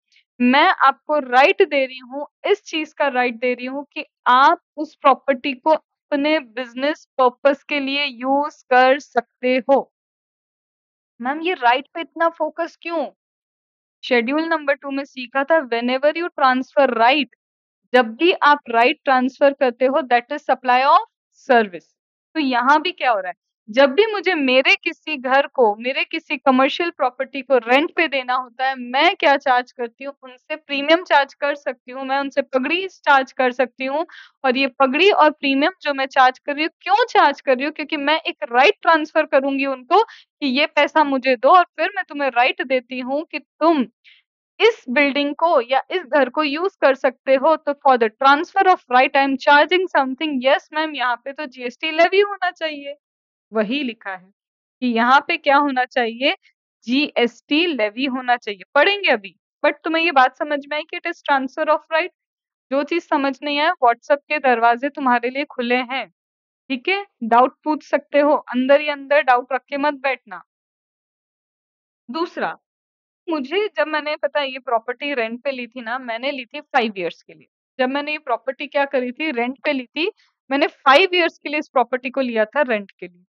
A: मैं आपको राइट दे रही हूँ, इस चीज़ का राइट दे रही हूँ कि आप उस प्रॉपर्टी को अपने बिज़नेस पर्पज़ के लिए यूज़ कर सकते हो। मैम ये राइट पे इतना फ़ोकस क्यों? शेड्यूल नंबर 2 में सीखा था व्हेनेवर यू ट्रांसफर राइट, जब भी आप राइट ट्रांसफर करते हो that is supply of service. तो यहाँ भी क्या हो रहा है, जब भी मुझे मेरे किसी घर को, मेरे किसी कमर्शियल प्रॉपर्टी को रेंट पे देना होता है, मैं क्या चार्ज करती हूँ, उनसे प्रीमियम चार्ज कर सकती हूँ, मैं उनसे पगड़ी चार्ज कर सकती हूँ। और ये पगड़ी और प्रीमियम जो मैं चार्ज कर रही हूँ, क्यों चार्ज कर रही हूँ, क्योंकि मैं एक राइट ट्रांसफर करूंगी उनको कि ये पैसा मुझे दो, और फिर मैं तुम्हें राइट देती हूँ कि तुम इस बिल्डिंग को या इस घर को यूज़ कर सकते हो। तो for the transfer of right I am charging something. Yes ma'am, यहाँ पे तो जीएसटी लेवी होना चाहिए। वही लिखा है कि यहाँ पे क्या होना चाहिए, जीएसटी लेवी होना चाहिए। पढ़ेंगे अभी। बट तुम्हें ये बात समझ में आई कि it is transfer of right? जो चीज समझ नहीं आया, व्हाट्सएप के दरवाजे तुम्हारे लिए खुले हैं। ठीक है, डाउट पूछ सकते हो, अंदर ही अंदर डाउट रख के मत बैठना। दूसरा, मुझे जब मैंने पता है ये प्रॉपर्टी रेंट पे ली थी ना, मैंने ली थी 5 इयर्स के लिए। जब मैंने ये प्रॉपर्टी क्या करी थी, रेंट पे ली थी, मैंने 5 इयर्स के लिए इस प्रॉपर्टी को लिया था रेंट के लिए।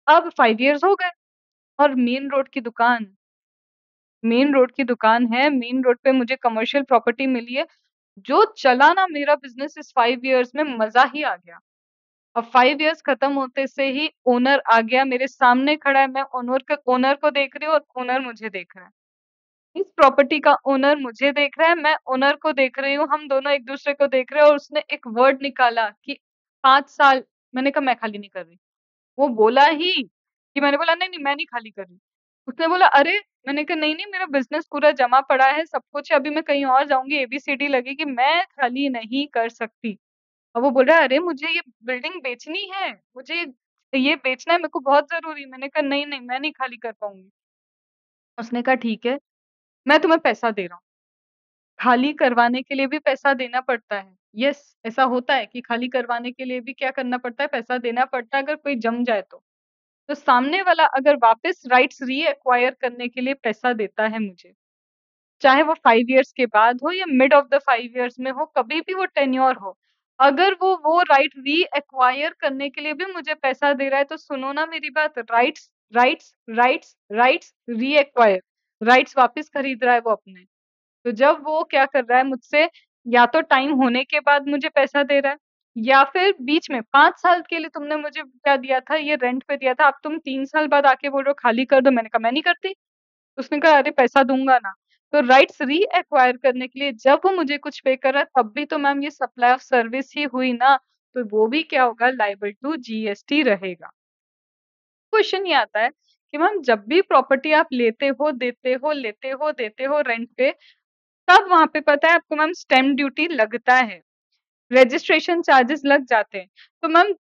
A: अब 5 इयर्स हो गए और मेन रोड की दुकान है, मेन रोड पे मुझे कमर्शियल प्रॉपर्टी मिली है। जो चला ना मेरा बिज़नेस इस 5 इयर्स में, मज़ा ही आ गया। अब 5 इयर्स खत्म होते से ही ओनर आ गया, मेरे सामने खड़ा है, मैं ओनर को देख रही हूँ और ओनर मुझे देख रहा है। इस प्रॉपर्टी का ओनर मुझे देख रहा है, मैं ओनर को देख रही हूँ, हम दोनों एक-दूसरे को देख रहे हैं और उसने एक वर्ड निकाला कि 5 साल। मैंने कहा मैं खाली नहीं कर रही। वो बोला ही कि मैंने बोला नहीं, नहीं मैं नहीं खाली कर रही। उसने बोला अरे! मैंने कहा नहीं, नहीं मेरा बिज़नेस पूरा जमा पड़ा है, सब कुछ है, अभी मैं कहीं और जाऊँगी, एबीसीडी लगेगी, मैं खाली नहीं कर सकती। और वो बोल रहा है अरे मुझे ये बिल्डिंग बेचनी है, मुझे ये बेचना है, मेरे को बहुत ज़रूरी। मैंने कहा नहीं, नहीं मैं नहीं खाली कर पाऊँगी। उसने कहा ठीक है, मैं तुम्हें पैसा दे रहा हूँ। खाली करवाने के लिए भी पैसा देना पड़ता है। यस, ऐसा होता है कि खाली करवाने के लिए भी क्या करना पड़ता है, पैसा देना पड़ता है अगर कोई जम जाए तो। तो सामने वाला अगर वापस राइट्स री-एक्वायर करने के लिए पैसा देता है मुझे, चाहे वो 5 इयर्स के बाद हो या मिड ऑफ द 5 इयर्स में हो, कभी भी वो टेन्योर हो। अगर वो राइट री-एक्वायर करने के लिए भी मुझे पैसा दे रहा है, तो सुनो ना मेरी बात, rights, rights, rights, rights, reacquire, rights वापस खरीद रहा है वो अपने। तो जब वो क्या कर रहा है मुझसे, या तो टाइम होने के बाद मुझे पैसा दे रहा है, या फिर बीच में 5 साल के लिए तुमने मुझे क्या दिया था, ये रेंट पे दिया था, अब तुम 3 साल बाद आके बोल रहे हो खाली कर दो। मैंने कहा मैं नहीं करती। उसने कहा अरे पैसा दूँगा ना। तो राइट्स री-एक्वायर करने के लिए जब वो मुझे कुछ पे कर रहा है, तब भी तो मैम ये सप्लाई ऑफ सर्विस ही हुई ना, तो वो भी क्या होगा, लायबल टू जीएसटी रहेगा। क्वेश्चन ये आता है कि मैम जब भी प्रॉपर्टी आप लेते हो, देते हो, लेते हो, देते हो रेंट पे, तब वहाँ पे पता है आपको मैम स्टैम्प ड्यूटी लगता है, रजिस्ट्रेशन चार्जेस लग जाते हैं। तो मैम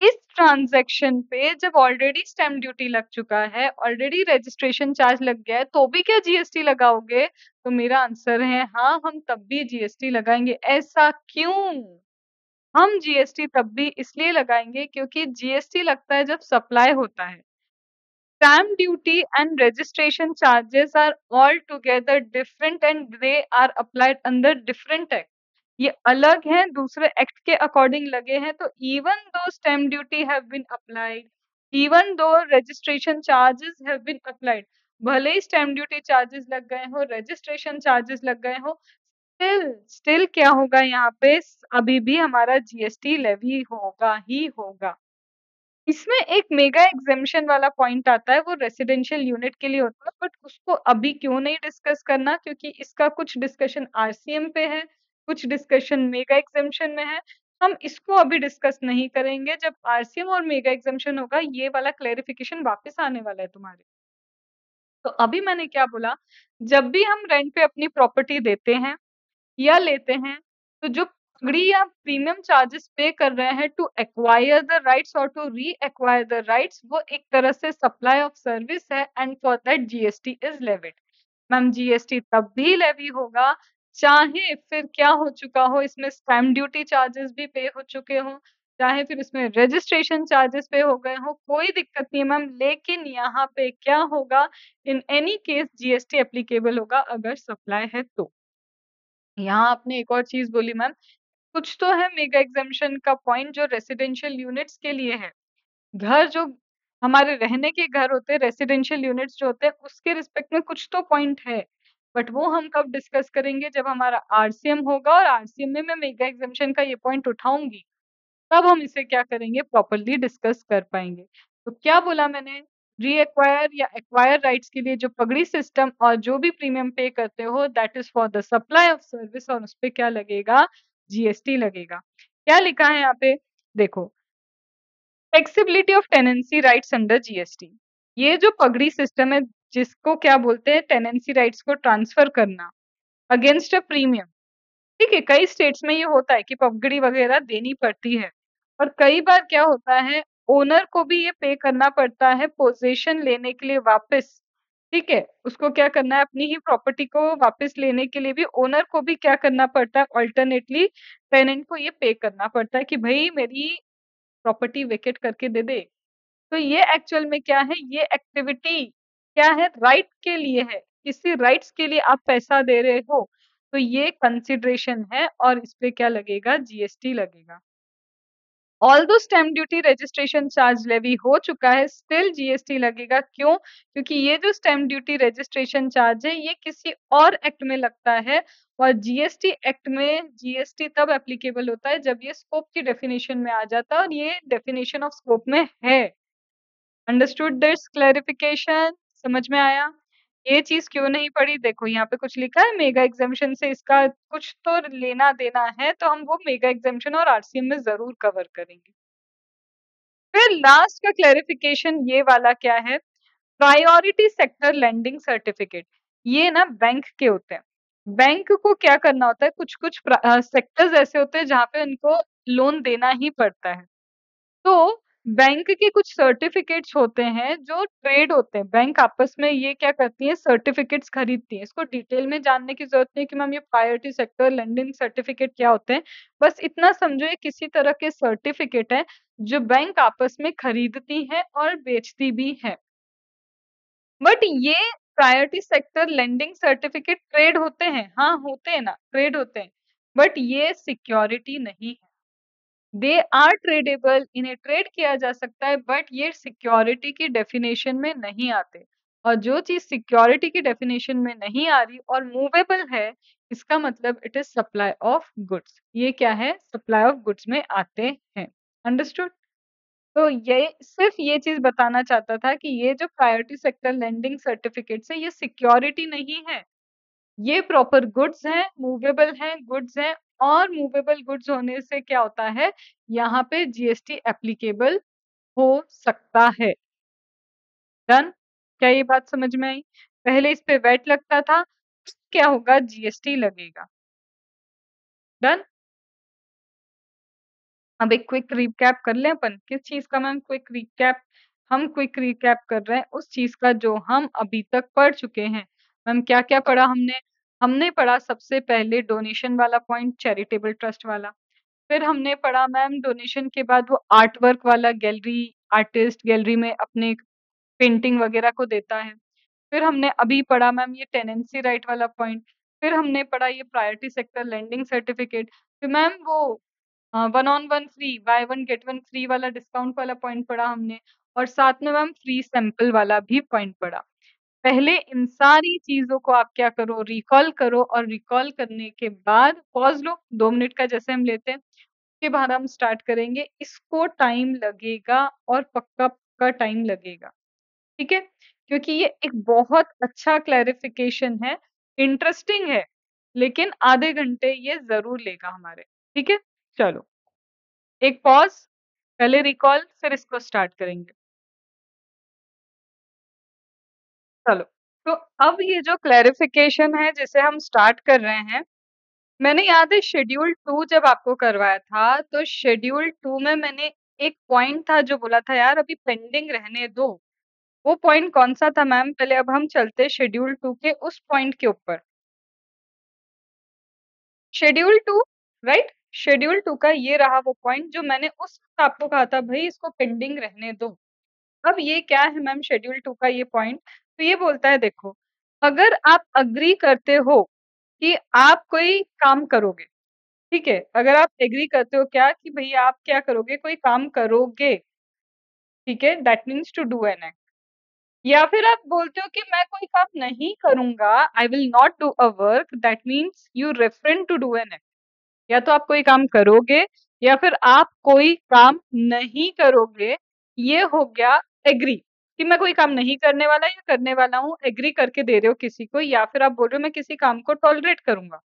A: इस ट्रांज़ैक्शन पे जब ऑलरेडी स्टैम्प ड्यूटी लग चुका है, ऑलरेडी रजिस्ट्रेशन चार्ज लग गया है, तो भी क्या जीएसटी लगाओगे? तो मेरा आंसर है हाँ, हम तब भी जीएसटी लगाएँगे। ऐसा क्यों? हम जीएसटी तब भी इसलिए लगाएँगे क्योंकि जीएसटी लगता है जब सप्लाई होता है। Stamp duty and registration charges are altogether different and they are applied under different act. ये अलग हैं, दूसरे एक्ट के अकॉर्डिंग लगे हैं, तो even though stamp duty have been applied, even though registration charges have been applied, भले ही stamp duty charges लग गए हो, registration charges लग गए हो, still क्या होगा यहाँ पे, अभी भी हमारा जीएसटी लेवी होगा ही होगा। इसमें एक मेगा एग्जेम्पशन वाला पॉइंट आता है, वो रेसिडेंशियल यूनिट के लिए होता है, बट उसको अभी क्यों नहीं डिस्कस करना, क्योंकि इसका कुछ डिस्कशन आरसीएम पे है, कुछ डिस्कशन मेगा एग्जेम्पशन में है। हम इसको अभी डिस्कस नहीं करेंगे। जब आरसीएम और मेगा एग्जेम्पशन होगा, ये वाला क्लेरिफिकेशन वापस आने वाला है तुम्हारे। तो अभी मैंने क्या बोला, जब भी हम रेंट पे अपनी प्रॉपर्टी देते हैं या लेते हैं, तो जो पगड़ी या प्रीमियम चार्जेस पे कर रहे हैं टू एक्वायर द राइट्स और to reacquire the rights, वो एक तरह से सप्लाई ऑफ सर्विस है and for that GST is levied. Ma'am GST तब भी लेवी होगा चाहे फिर क्या हो चुका हो, इसमें स्टैम्प ड्यूटी चार्जेस भी पे हो चुके हों, चाहे फिर उसमें रजिस्ट्रेशन चार्जेस पे हो गए हो, कोई दिक्कत नहीं है मैम। लेकिन यहाँ पे क्या होगा, in any case GST applicable होगा अगर सप्लाई है तो। यहाँ आपने एक और चीज़ बोली मैम, कुछ तो है मेगा एग्ज़म्पशन का पॉइंट जो रेसिडेंशियल यूनिट्स के लिए है। घर जो हमारे रहने के घर होते हैं, रेसिडेंशियल यूनिट्स जो होते हैं, उसके रिस्पेक्ट में कुछ तो पॉइंट है। बट वो हम कब डिस्कस करेंगे, जब हमारा आरसीएम होगा, और आरसीएम में मैं मेगा एग्ज़म्पशन का ये पॉइंट उठाऊँगी। तब हम इसे क्या करेंगे, प्रॉपर्ली डिस्कस कर पाएँगे। तो क्या बोला मैंने, रीएक्वायर या एक्वायर राइट्स के लिए जो पगड़ी सिस्टम और जो भी प्रीमियम पे करते हो, that is for the supply of service, और उसपे क्या लगेगा, जीएसटी लगेगा। क्या लिखा है यहाँ पे? देखो, flexibility of tenancy rights under GST. ये जो पगड़ी सिस्टम है, जिसको क्या बोलते हैं, टेनेंसी राइट्स को ट्रांसफर करना अगेंस्ट अ प्रीमियम। ठीक है, कई स्टेट्स में ये होता है कि पगड़ी वगैरह देनी पड़ती है, और कई बार क्या होता है, ओनर को भी ये पे करना पड़ता है पोजीशन लेने के लिए वापस। ठीक है, उसको क्या करना है, अपनी ही प्रॉपर्टी को वापस लेने के लिए भी ओनर को भी क्या करना पड़ता है, अल्टरनेटली टेनेंट को ये पे करना पड़ता है कि भाई मेरी प्रॉपर्टी वेकेट करके दे दे। तो ये एक्चुअल में क्या है, ये एक्टिविटी क्या है, राइट के लिए है। किसी राइट्स के लिए आप पैसा दे रहे हो, तो ये कंसिडरेशन है, और इस पे क्या लगेगा, जीएसटी लगेगा। Although stamp duty registration charge levy हो चुका है, स्टिल जीएसटी लगेगा। क्यों? क्योंकि ये जो स्टैम्प ड्यूटी रजिस्ट्रेशन चार्ज है, ये किसी और एक्ट में लगता है, और जीएसटी एक्ट में जीएसटी तब एप्लीकेबल होता है जब ये स्कोप की डेफिनेशन में आ जाता है, और ये डेफिनेशन ऑफ स्कोप में है। Understood this clarification? समझ में आया? ये चीज़ क्यों नहीं पढ़ी? देखो यहाँ पे कुछ लिखा है, मेगा एग्ज़म्पशन से इसका कुछ तो लेना-देना है, तो हम वो मेगा एग्ज़म्पशन और आरसीएम में ज़रूर कवर करेंगे। फिर लास्ट का क्लैरिफिकेशन ये वाला क्या है, प्रायोरिटी सेक्टर लेंडिंग सर्टिफिकेट। ये ना बैंक के होते हैं। बैंक को क्या करना होता है, कुछ-कुछ सेक्टर्स ऐसे होते हैं जहाँ पे उनको लोन देना ही पड़ता है। तो बैंक के कुछ सर्टिफिकेट्स होते हैं जो ट्रेड होते हैं। बैंक आपस में ये क्या करती है, सर्टिफिकेट्स खरीदती है। इसको डिटेल में जानने की ज़रूरत नहीं कि मैम ये प्रायोरिटी सेक्टर लेंडिंग सर्टिफिकेट क्या होते हैं। बस इतना समझो, ये किसी तरह के सर्टिफिकेट हैं जो बैंक आपस में खरीदती है और बेचती भी है। बट ये priority sector lending certificate trade होते हैं। हाँ, होते हैं ना, ट्रेड होते हैं। बट ये सिक्योरिटी नहीं है। दे आर ट्रेडेबल, इन्हें ट्रेड किया जा सकता है, बट ये सिक्योरिटी की डेफिनेशन में नहीं आते। और जो चीज सिक्योरिटी की डेफिनेशन में नहीं आ रही और मूवेबल है, इसका मतलब it is supply of goods. ये क्या है, सप्लाई ऑफ गुड्स में आते हैं। अंडरस्टूड? तो ये सिर्फ ये चीज बताना चाहता था कि ये जो प्रायोरिटी सेक्टर लेंडिंग सर्टिफिकेट्स है, ये सिक्योरिटी नहीं है। ये प्रॉपर गुड्स हैं, मूवेबल हैं, गुड्स हैं, और मूवेबल गुड्स होने से क्या होता है, यहाँ पे जीएसटी एप्लीकेबल हो सकता है। डन? क्या ये बात समझ में आई? पहले इस पे वैट लगता था, अब क्या होगा, जीएसटी लगेगा। डन? अब एक क्विक रिकैप कर लें अपन, किस चीज़ का मैम क्विक रिकैप? हम क्विक रिकैप कर रहे हैं उस चीज़ का जो हम अभी तक पढ़ चुके हैं। मैम क्या-क्या पढ़ा हमने? हमने पढ़ा सबसे पहले डोनेशन वाला पॉइंट, चैरिटेबल ट्रस्ट वाला। फिर हमने पढ़ा मैम डोनेशन के बाद वो आर्ट वर्क वाला, गैलरी आर्टिस्ट गैलरी में अपने पेंटिंग वगैरह को देता है। फिर हमने अभी पढ़ा मैम ये टेनेंसी राइट वाला पॉइंट। फिर हमने पढ़ा ये प्रायोरिटी सेक्टर लेंडिंग सर्टिफिकेट। फिर मैम वो one on one free, bye one get one free वाला डिस्काउंट वाला पॉइंट पढ़ा हमने, और साथ में मैम फ्री सैंपल वाला भी पॉइंट पढ़ा। पहले इन सारी चीज़ों को आप क्या करो, रिकॉल करो, और रिकॉल करने के बाद पॉज़ लो, 2 मिनट का जैसे हम लेते हैं, उसके बाद हम स्टार्ट करेंगे। इसको टाइम लगेगा, और पक्का-पक्का टाइम लगेगा, ठीक है? क्योंकि ये एक बहुत अच्छा क्लैरिफ़िकेशन है, इंटरेस्टिंग है, लेकिन आधे घंटे ये ज़रूर लेगा हमारे, ठीक है? चलो, एक पॉज़, पहले रिकॉल, फिर इसको स्टार्ट करेंगे। चलो, तो अब ये जो क्लैरिफ़िकेशन है जिसे हम स्टार्ट कर रहे हैं, मैंने याद है शेड्यूल 2 जब आपको करवाया था, तो शेड्यूल 2 में मैंने एक पॉइंट था जो बोला था यार अभी पेंडिंग रहने दो। वो पॉइंट कौन-सा था मैम? पहले अब हम चलते हैं शेड्यूल 2 के उस पॉइंट के ऊपर। Schedule 2, right? शेड्यूल 2 का ये रहा वो पॉइंट जो मैंने उस वक़्त आपको कहा था भई इसको पेंडिंग रहने दो। अब ये क्या है मैम शेड्यूल 2 का ये पॉइंट? तो ये बोलता है देखो, अगर आप एग्री करते हो कि आप कोई काम करोगे, ठीक है? अगर आप एग्री करते हो क्या कि भई आप क्या करोगे, कोई काम करोगे, ठीक है? That means to do an act या फिर आप बोलते हो कि मैं कोई काम नहीं करूँगा, I will not do a work that means you refrain to do an act. या तो आप कोई काम करोगे या फिर आप कोई काम नहीं करोगे, ये हो गया एग्री कि मैं कोई काम नहीं करने वाला या करने वाला हूँ, एग्री करके दे रहे हो किसी को या फिर आप बोल रहे हो मैं किसी काम को टॉलरेट करूँगा।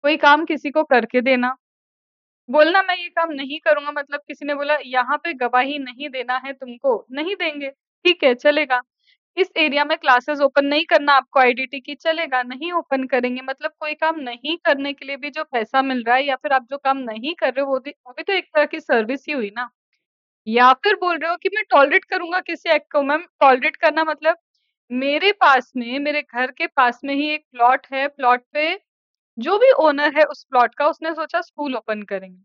A: कोई काम किसी को करके देना, बोलना मैं ये काम नहीं करूँगा मतलब किसी ने बोला यहाँ पे गवाही नहीं देना है तुमको, नहीं देंगे, ठीक है चलेगा। इस एरिया में क्लासेस ओपन नहीं करना आपको आईडीटी की चलेगा, नहीं ओपन करेंगे मतलब कोई काम नहीं करने के लिए भी जो पैसा मिल रहा है या फिर आप जो काम नहीं कर रहे हो वो भी तो एक तरह की सर्विस ही हुई ना। या फिर बोल रहे हो कि मैं टॉलरेट करूँगा किसी एक्ट को, मैम टॉलरेट करना मतलब मेरे पास में मेरे घर के पास में ही एक प्लॉट है, प्लॉट पे जो भी ओनर है उस प्लॉट का उसने सोचा स्कूल ओपन करेंगे।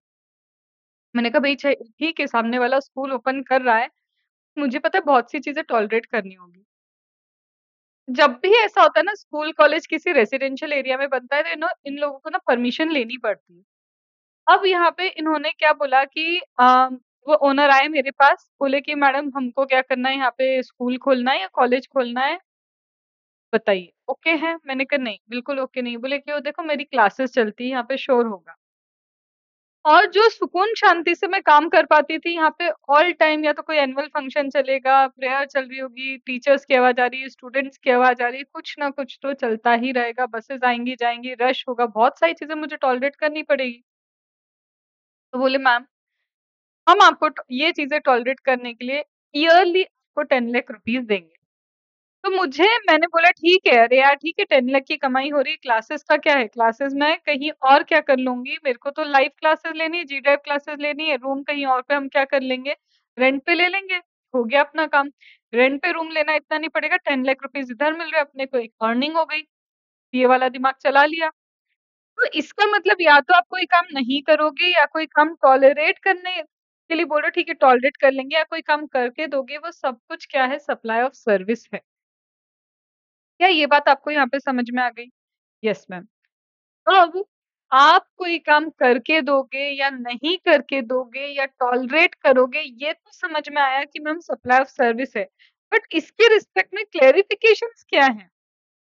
A: मैंने कहा भई ठीक है सामने वाला स्कूल ओपन कर रहा है, मुझे पता है बहुत सी चीज़ें टॉलरेट करनी होगी। जब भी ऐसा होता है ना स्कूल कॉलेज किसी रेजिडेंशियल एरिया में बनता है तो इन लोगों को ना परमिशन लेनी पड़ती है। अब यहाँ पे इन्होंने क्या बोला कि वो ओनर आए मेरे पास, बोले कि मैडम हमको क्या करना है यहाँ पे स्कूल खोलना है या कॉलेज खोलना है, बताइए। ओके है? मैंने कहा नहीं, बिल्कुल ओके नहीं। बोले क्यों? देखो मेरी क्लासेस चलती है, यहाँ पे शोर होगा। और जो सुकून शांति से मैं काम कर पाती थी यहाँ पे ऑल टाइम या तो कोई एनुअल फंक्शन चलेगा, प्रेयर चल रही होगी, टीचर्स की आवाज़ आ रही है, स्टूडेंट्स की आवाज़ आ रही है, कुछ ना कुछ तो चलता ही रहेगा, बसेस आएँगी, जाएँगी, रश होगा, बहुत सारी चीज़ें मुझे टॉलरेट करनी पड़ेगी। तो बोले मैम हम आपको ये चीज़ें टॉलरेट करने के लिए ईयरली आपको 10 लाख रुपीज़ देंगे। तो मैंने बोला ठीक है, अरे यार ठीक है 10 लाख की कमाई हो रही है, क्लासेस का क्या है? क्लासेस मैं कहीं और क्या कर लूँगी, मेरे को तो लाइव क्लासेस लेनी है, जी ड्राइव क्लासेस लेनी है, रूम कहीं और पे हम क्या कर लेंगे, रेंट पे ले लेंगे, हो गया अपना काम। रेंट पे रूम लेना इतना नहीं पड़ेगा, 10 लाख रुपीज़ इधर मिल रहे हैं अपने को, एक अर्निंग हो गई, ये वाला दिमाग चला लिया। तो इसका मतलब या तो आप कोई काम नहीं करोगे या कोई काम टॉलरेट करने के लिए बोलो ठीक है टॉलरेट कर लेंगे या कोई काम करके दोगे, वो सब कुछ क्या है सप्लाई ऑफ सर्विस है। क्या ये बात आपको यहाँ पे समझ में आ गई? Yes ma'am. अब आप कोई काम करके दोगे या नहीं करके दोगे या टॉलरेट करोगे ये तो समझ में आया कि मैम सप्लाई ऑफ सर्विस है। बट इसके रिस्पेक्ट में क्लेरिफिकेशंस क्या हैं?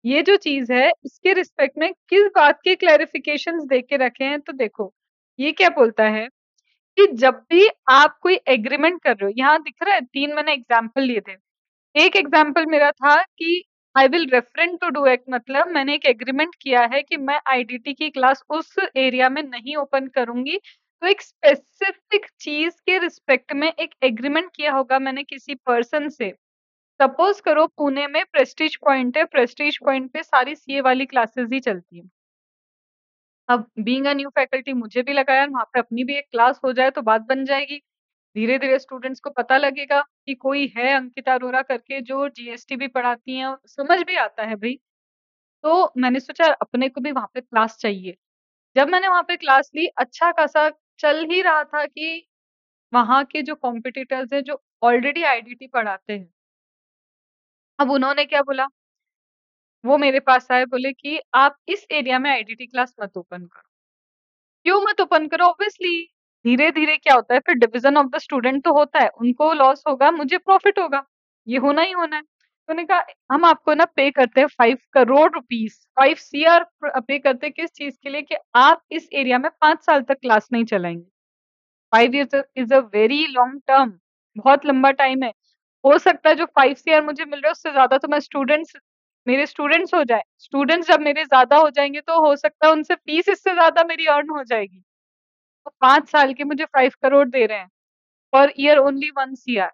A: ये जो चीज़ है इसके रिस्पेक्ट में किस बात के क्लेरिफिकेशंस दे के रखे हैं? तो देखो, ये क्या बोलता है कि जब भी आप कोई एग्रीमेंट कर रहे हो, यहाँ दिख रहा है 3 मैंने एग्ज़ाम्पल लिए थे। एक एग्जाम्पल मेरा था कि I will refrain to do it मतलब मैंने एक एग्रीमेंट किया है कि मैं आईडीटी की क्लास उस एरिया में नहीं ओपन करूंगी। तो एक स्पेसिफिक चीज के रिस्पेक्ट में एक एग्रीमेंट किया होगा मैंने किसी पर्सन से। सपोज करो पुणे में प्रेस्टीज पॉइंट है, प्रेस्टीज पॉइंट पे सारी सीए वाली क्लासेस ही चलती है। अब बीइंग अ न्यू फैकल्टी मुझे भी लगा यार वहाँ पे अपनी भी एक क्लास हो जाए तो बात बन जाएगी। धीरे-धीरे स्टूडेंट्स को पता लगेगा कि कोई है अंकिता अरोरा करके जो जीएसटी भी पढ़ाती हैं और समझ भी आता है भई। तो मैंने सोचा अपने को भी वहाँ पे क्लास चाहिए। जब मैंने वहाँ पे क्लास ली अच्छा खासा चल ही रहा था कि वहाँ के जो कॉम्पिटिटर्स हैं जो ऑलरेडी आईडीटी पढ़ाते हैं, अब उन्होंने क्या बोला, वो मेरे पास आए बोले कि आप इस एरिया में आईडीटी क्लास मत ओपन करो। क्यों मत ओपन करो? ऑब्वियसली धीरे-धीरे क्या होता है फिर डिवीज़न ऑफ द स्टूडेंट तो होता है, उनको लॉस होगा, मुझे प्रॉफिट होगा, ये होना ही होना है। तो उन्होंने कहा हम आपको ना पे करते हैं 5 करोड़ रुपीस, 5 सीआर पे करते हैं किस चीज़ के लिए कि आप इस एरिया में 5 साल तक क्लास नहीं चलाएँगे। 5 years is a very long term, बहुत लंबा टाइम है। हो सकता है जो 5 सीआर मुझे मिल रहा है उससे ज़्यादा तो मैं मेरे स्टूडेंट्स हो जाएँ। स्टूडेंट्स जब मेरे ज़्यादा हो जाएँगे तो हो सकता है उनसे फीस इससे ज़्यादा मेरी अर्न हो जाएगी। तो 5 साल के मुझे 5 करोड़ दे रहे हैं, पर ईयर ओनली 1 सीआर।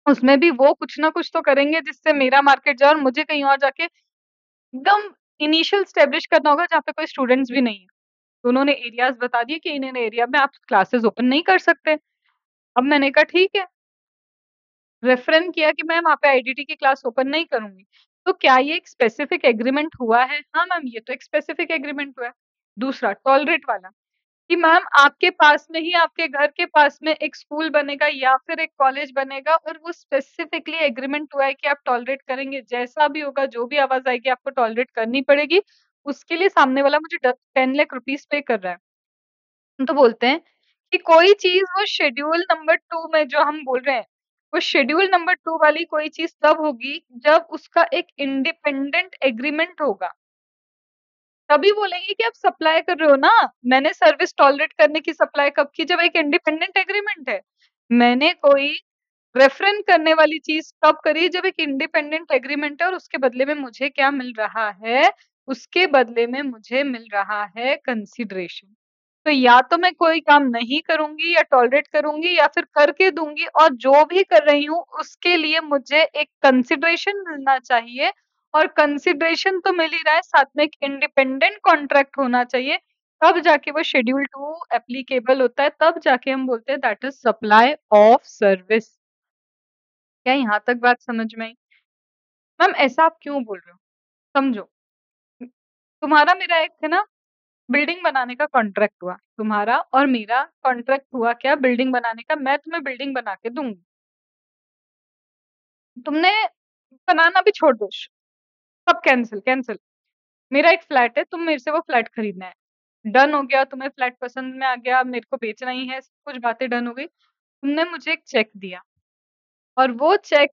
A: उसमें भी वो कुछ ना कुछ तो करेंगे जिससे मेरा मार्केट जाए और मुझे कहीं और जाके एकदम इनिशियल एस्टेब्लिश करना होगा जहाँ पे कोई स्टूडेंट्स भी नहीं है। तो उन्होंने एरियाज़ बता दिए कि इन एरिया में आप क्लासेस ओपन नहीं कर सकते। अब मैंने कहा ठीक है, रेफ़रन किया कि मैं वहाँ पे आईडीटी की क्लास ओपन नहीं करूँगी। तो क्या ये एक स्पेसिफिक एग्रीमेंट हुआ है? हाँ मैम, ये तो एक स्पेसिफिक एग्रीमेंट हुआ है। दूसरा टॉलरेट वाला कि मैम आपके पास में ही, आपके घर के पास में एक स्कूल बनेगा या फिर एक कॉलेज बनेगा और वो स्पेसिफिकली एग्रीमेंट हुआ है कि आप टॉलरेट करेंगे, जैसा भी होगा, जो भी आवाज आएगी आपको टॉलरेट करनी पड़ेगी, उसके लिए सामने वाला मुझे 10 लाख रुपीज पे कर रहा है। तो बोलते हैं कि कोई चीज वो शेड्यूल नंबर 2 में जो हम बोल रहे हैं, वो शेड्यूल नंबर 2 वाली कोई चीज तब होगी जब उसका एक इंडिपेंडेंट एग्रीमेंट होगा। तभी बोलेंगे कि आप सप्लाई कर रहे हो ना। मैंने सर्विस टॉलरेट करने की सप्लाई कब की, जब एक इंडिपेंडेंट एग्रीमेंट है। मैंने कोई रेफरेंस करने वाली चीज कब करी, जब एक इंडिपेंडेंट एग्रीमेंट है और उसके बदले में मुझे क्या मिल रहा है, उसके बदले में मुझे मिल रहा है कंसिडरेशन। तो या तो मैं कोई काम नहीं करूंगी या टॉलरेट करूंगी या फिर करके दूंगी, और जो भी कर रही हूँ उसके लिए मुझे एक कंसिडरेशन मिलना चाहिए। और कंसिडरेशन तो मिल ही रहा है, साथ में एक इंडिपेंडेंट कॉन्ट्रैक्ट होना चाहिए, तब जाके वो शेड्यूल 2 एप्लीकेबल होता है, तब जाके हम बोलते हैं that is supply of service. क्या यहाँ तक बात समझ में आई? मैम ऐसा आप क्यों बोल रहे हो? समझो, तुम्हारा मेरा एक है ना, बिल्डिंग बनाने का कॉन्ट्रैक्ट हुआ, तुम्हारा और मेरा कॉन्ट्रैक्ट हुआ क्या, बिल्डिंग बनाने का। मैं तुम्हें बिल्डिंग बना के दूंगी, तुमने बनाना भी छोड़ दो, सब कैंसिल कैंसिल। मेरा एक फ्लैट है, तुम मेरे से वो फ्लैट खरीदना है, डन हो गया, तुम्हें फ्लैट पसंद में आ गया, मेरे को बेचना ही है, सब कुछ बातें डन हो गई। तुमने मुझे एक चेक दिया और वो चेक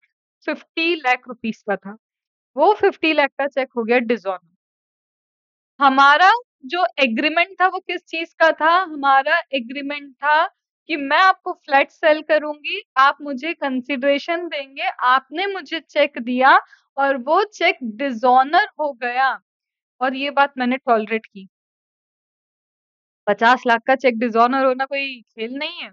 A: 50 लाख रुपीस का था। वो 50 लाख का चेक हो गया डिसऑनर। हमारा जो एग्रीमेंट था वो किस चीज का था? हमारा एग्रीमेंट था कि मैं आपको फ्लैट सेल करूंगी, आप मुझे कंसिडरेशन देंगे, आपने मुझे चेक दिया और वो चेक डिसऑनर हो गया, और ये बात मैंने टॉलरेट की। 50 लाख का चेक डिसऑनर होना कोई खेल नहीं है।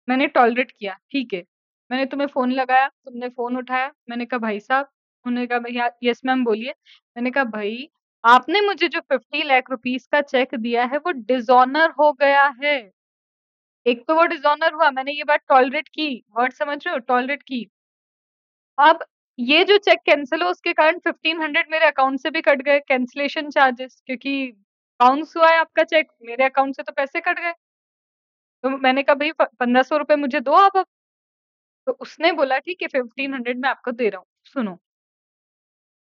A: मैंने टॉलरेट किया, ठीक है। मैंने तुम्हें फ़ोन लगाया, तुमने फ़ोन उठाया, मैंने कहा भाई साहब, उन्होंने कहा भैया यस मैम बोलिए। मैंने कहा भाई, आपने मुझे जो 50 लाख रुपीस का चेक दिया है वो डिसऑनर हो गया है। एक तो वो डिसऑनर हुआ, मैंने ये बात टॉलरेट की, वर्ड समझ रहे हो? टॉलरेट की। अब ये जो चेक कैंसल हो उसके कारण 1500 मेरे अकाउंट से भी कट गए, कैंसलेशन चार्जेस, क्योंकि बाउंस हुआ है आपका चेक, मेरे अकाउंट से तो पैसे कट गए। तो मैंने कहा भई 1500 रुपए मुझे दो आप अब। तो उसने बोला ठीक है 1500 मैं आपको दे रहा हूँ। सुनो,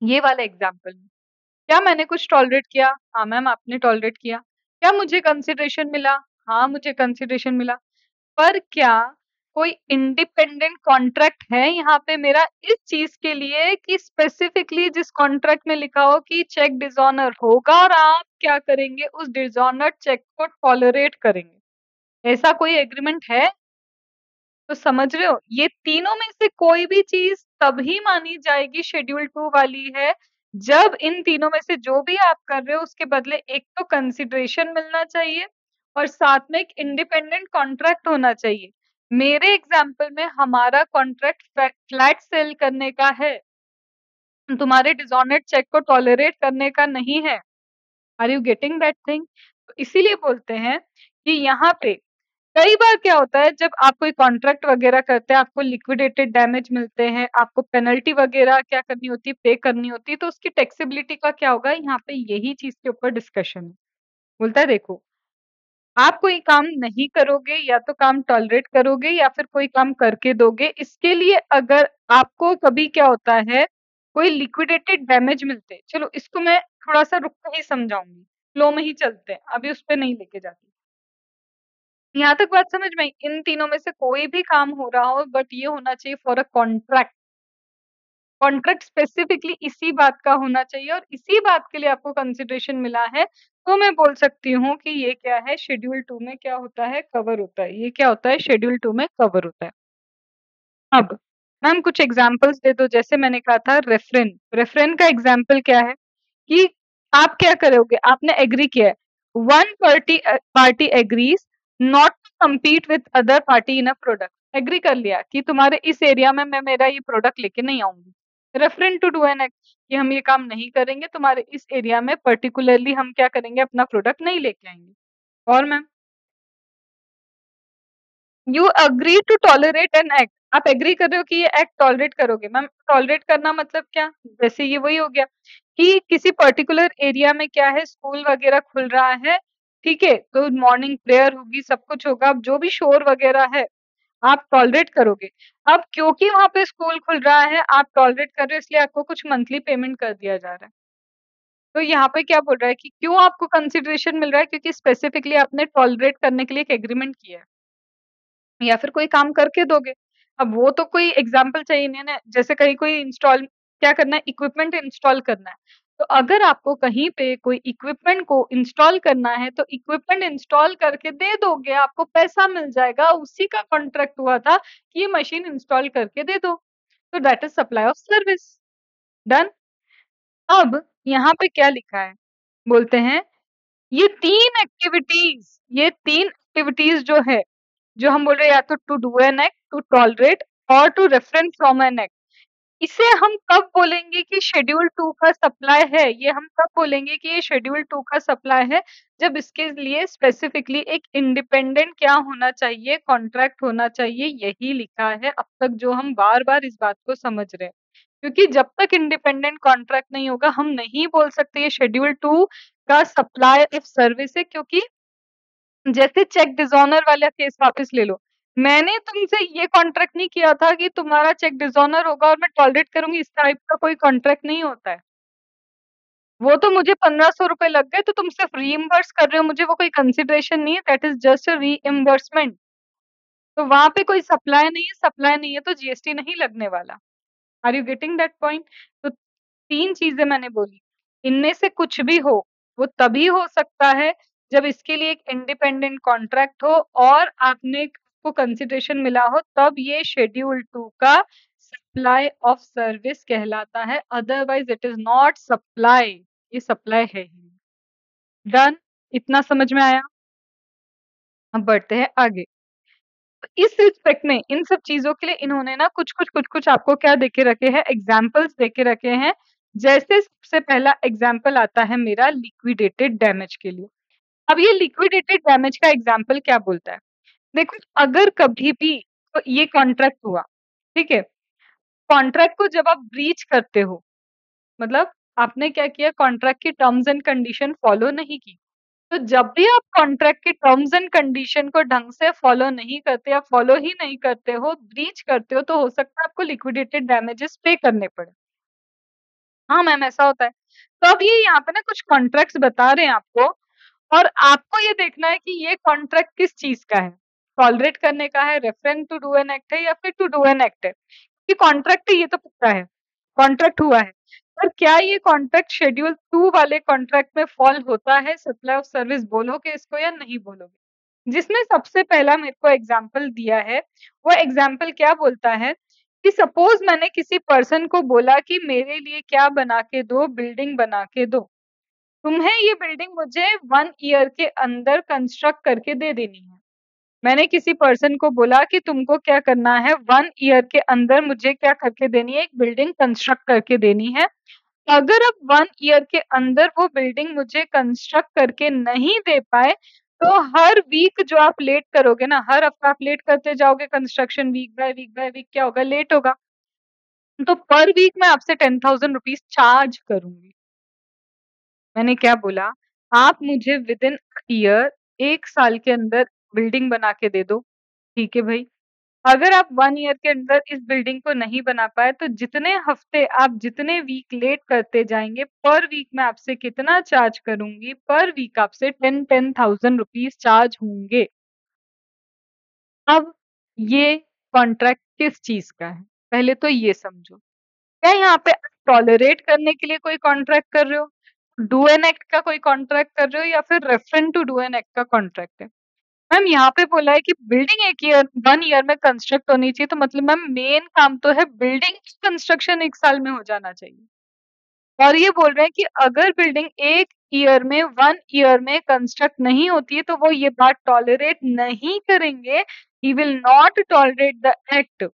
A: ये वाला एग्जाम्पल में क्या मैंने कुछ टॉलरेट किया? हाँ मैम आपने टॉलरेट किया। क्या मुझे कंसिडरेशन मिला? हाँ मुझे कंसिडरेशन मिला। पर क्या कोई इंडिपेंडेंट कॉन्ट्रैक्ट है यहाँ पे मेरा इस चीज के लिए कि स्पेसिफिकली जिस कॉन्ट्रैक्ट में लिखा हो कि चेक डिसऑनर होगा और आप क्या करेंगे, उस डिसऑनर चेक को टॉलरेट करेंगे? ऐसा कोई एग्रीमेंट है? तो समझ रहे हो, ये तीनों में से कोई भी चीज तभी मानी जाएगी शेड्यूल 2 वाली है, जब इन तीनों में से जो भी आप कर रहे हो उसके बदले एक तो कंसिडरेशन मिलना चाहिए और साथ में एक इंडिपेंडेंट कॉन्ट्रैक्ट होना चाहिए। मेरे एग्जाम्पल में हमारा कॉन्ट्रैक्ट फ्लैट सेल करने का है, तुम्हारे डिसऑनर्ड चेक को टॉलरेट करने का नहीं है। Are you getting that thing? तो इसीलिए बोलते हैं कि यहाँ पे कई बार क्या होता है, जब आप कोई कॉन्ट्रैक्ट वगैरह करते हैं, आपको लिक्विडेटेड डैमेज मिलते हैं, आपको पेनल्टी वगैरह क्या करनी होती है, पे करनी होती है, तो उसकी टैक्सेबिलिटी का क्या होगा, यहाँ पे यही चीज के ऊपर डिस्कशन है। बोलता है देखो, आप कोई काम नहीं करोगे, या तो काम टॉलरेट करोगे या फिर कोई काम करके दोगे। इसके लिए अगर आपको कभी क्या होता है, कोई लिक्विडेटेड डैमेज मिलते हैं, चलो इसको मैं थोड़ा सा रुक के ही समझाऊंगी, फ्लो में ही चलते हैं, अभी उस पे नहीं लेके जाती। यहाँ तक बात समझ में आई? इन तीनों में से कोई भी काम हो रहा हो, बट ये होना चाहिए for a contract. Contract specifically इसी बात का होना चाहिए और इसी बात के लिए आपको कंसिडरेशन मिला है। तो मैं बोल सकती हूँ कि ये क्या है, शेड्यूल 2 में क्या होता है, कवर होता है। ये क्या होता है, शेड्यूल 2 में कवर होता है। अब मैम कुछ एग्जांपल्स दे दो, जैसे मैंने कहा था रेफरेन। रेफरेन का एग्जांपल क्या है कि आप क्या करोगे, आपने एग्री किया है, one party agrees not to compete with other party in a product. Agree कर लिया कि तुम्हारे इस एरिया में मैं मेरा ये प्रोडक्ट लेके नहीं आऊंगी। Refrain to do an act, कि हम ये काम नहीं करेंगे, तुम्हारे इस एरिया में पर्टिकुलरली हम क्या करेंगे, अपना प्रोडक्ट नहीं लेके आएंगे। और ma'am you agree to tolerate an act, आप एग्री कर रहे हो कि ये एक्ट टॉलरेट करोगे। मैम टॉलरेट करना मतलब क्या, जैसे ये वही हो गया कि किसी पर्टिकुलर एरिया में क्या है, स्कूल वगैरह खुल रहा है, ठीक है, तो मॉर्निंग प्रेयर होगी, सब कुछ होगा, अब जो भी शोर वगैरह है आप टॉलरेट करोगे। अब क्योंकि वहां पे स्कूल खुल रहा है, आप टॉलरेट कर रहे हो, इसलिए आपको कुछ मंथली पेमेंट कर दिया जा रहा है। तो यहाँ पे क्या बोल रहा है कि क्यों आपको कंसिडरेशन मिल रहा है, क्योंकि स्पेसिफिकली आपने टॉलरेट करने के लिए एक एग्रीमेंट किया है, या फिर कोई काम करके दोगे। अब वो तो कोई एग्जाम्पल चाहिए नहीं ना, जैसे कहीं कोई इंस्टॉल क्या करना है, इक्विपमेंट इंस्टॉल करना है। तो अगर आपको कहीं पे कोई इक्विपमेंट को इंस्टॉल करना है, तो इक्विपमेंट इंस्टॉल करके दे दोगे, आपको पैसा मिल जाएगा, उसी का कॉन्ट्रैक्ट हुआ था कि ये मशीन इंस्टॉल करके दे दो। तो that is supply of service. Done. अब यहाँ पे क्या लिखा है, बोलते हैं ये तीन एक्टिविटीज जो है, जो हम बोल रहे हैं, या तो to do an act, to tolerate और to refrain from an act, इसे हम कब बोलेंगे कि शेड्यूल 2 का सप्लाई है, ये हम कब बोलेंगे कि ये शेड्यूल 2 का सप्लाई है, जब इसके लिए स्पेसिफिकली एक इंडिपेंडेंट क्या होना चाहिए, कॉन्ट्रैक्ट होना चाहिए, यही लिखा है अब तक, जो हम बार बार इस बात को समझ रहे हैं। क्योंकि जब तक इंडिपेंडेंट कॉन्ट्रैक्ट नहीं होगा, हम नहीं बोल सकते ये शेड्यूल 2 का सप्लाई ऑफ सर्विस है, क्योंकि जैसे चेक डिसऑनर वाला केस वापस ले लो, मैंने तुमसे ये कॉन्ट्रैक्ट नहीं किया था कि तुम्हारा चेक डिसऑनर होगा और मैं टॉलरेट करूंगी, इस टाइप का कोई कॉन्ट्रैक्ट नहीं होता है। वो तो मुझे 1500 रुपए लग गए, तो तुम सिर्फ रीइम्बर्स कर रहे हो मुझे, वो कोई कंसिडरेशन नहीं है, that is just a reimbursement. तो वहां पे कोई सप्लाई नहीं है, सप्लाई नहीं है तो जीएसटी नहीं लगने वाला। Are you getting that point? तो 3 चीजें मैंने बोली, इनमें से कुछ भी हो, वो तभी हो सकता है जब इसके लिए एक इंडिपेंडेंट कॉन्ट्रैक्ट हो और आपने को कंसिडरेशन मिला हो, तब ये शेड्यूल 2 का सप्लाई ऑफ सर्विस कहलाता है, otherwise it is not supply, ये सप्लाई है ही। डन। इतना समझ में आया? अब बढ़ते हैं आगे। इस रिस्पेक्ट में इन सब चीजों के लिए इन्होंने ना कुछ कुछ आपको क्या देके रखे हैं, एग्जाम्पल्स देके रखे हैं। जैसे सबसे पहला एग्जाम्पल आता है मेरा लिक्विडेटेड डैमेज के लिए। अब ये लिक्विडेटेड डैमेज का एग्जाम्पल क्या बोलता है, देखो अगर कभी भी तो ये कॉन्ट्रैक्ट हुआ, ठीक है, कॉन्ट्रैक्ट को जब आप ब्रीच करते हो, मतलब आपने क्या किया, कॉन्ट्रैक्ट की टर्म्स एंड कंडीशन फॉलो नहीं की, तो जब भी आप कॉन्ट्रैक्ट के टर्म्स एंड कंडीशन को ढंग से फॉलो नहीं करते या फॉलो ही नहीं करते हो, ब्रीच करते हो, तो हो सकता है आपको लिक्विडेटेड डैमेजेस पे करने पड़े। हाँ मैम ऐसा होता है। तो अब ये यहाँ पे ना कुछ कॉन्ट्रैक्ट्स बता रहे हैं आपको, और आपको ये देखना है कि ये कॉन्ट्रैक्ट किस चीज का है, टॉलरेट करने का है, refrain to do an act है, या फिर टू डू एन एक्ट है। कि कॉन्ट्रैक्ट है ये तो पक्का है, कॉन्ट्रैक्ट हुआ है, पर क्या ये कॉन्ट्रैक्ट शेड्यूल 2 वाले कॉन्ट्रैक्ट में फॉल होता है, सप्लाई ऑफ सर्विस बोलोगे इसको या नहीं बोलोगे? जिसमें सबसे पहला मेरे को एग्जाम्पल दिया है, वो एग्जाम्पल क्या बोलता है कि सपोज मैंने किसी पर्सन को बोला कि मेरे लिए क्या बना के दो, बिल्डिंग बना के दो, तुम्हें ये बिल्डिंग मुझे 1 ईयर के अंदर कंस्ट्रक्ट करके दे देनी है। मैंने किसी पर्सन को बोला कि तुमको क्या करना है, 1 ईयर के अंदर मुझे क्या करके देनी है, एक बिल्डिंग कंस्ट्रक्ट करके देनी है। अगर अब 1 ईयर के अंदर वो बिल्डिंग मुझे कंस्ट्रक्ट करके नहीं दे पाए, तो हर वीक जो आप लेट करोगे ना, हर हफ्ता आप लेट करते जाओगे construction, week by week by week क्या होगा, लेट होगा। तो पर वीक मैं आपसे 10,000 रुपीज चार्ज करूंगी। मैंने क्या बोला, आप मुझे विद इन ईयर, 1 साल के अंदर बिल्डिंग बना के दे दो, ठीक है भाई। अगर आप 1 ईयर के अंदर इस बिल्डिंग को नहीं बना पाए, तो जितने हफ्ते आप जितने वीक लेट करते जाएंगे, पर वीक मैं आपसे कितना चार्ज करूंगी, पर वीक आपसे 10,000 रुपीज चार्ज होंगे। अब ये कॉन्ट्रैक्ट किस चीज का है, पहले तो ये समझो। क्या यहाँ पे टॉलरेट करने के लिए कोई कॉन्ट्रैक्ट कर रहे हो, डू एन एक्ट का कोई कॉन्ट्रैक्ट कर रहे हो, या फिर refrain to do an act का कॉन्ट्रैक्ट है? मैम यहाँ पे बोला है कि बिल्डिंग 1 ईयर में कंस्ट्रक्ट होनी चाहिए, तो मतलब मैम मेन काम तो है बिल्डिंग कंस्ट्रक्शन 1 साल में हो जाना चाहिए। और ये बोल रहे हैं कि अगर बिल्डिंग 1 ईयर में 1 ईयर में कंस्ट्रक्ट नहीं होती है, तो वो ये बात टॉलरेट नहीं करेंगे, he will not tolerate the act.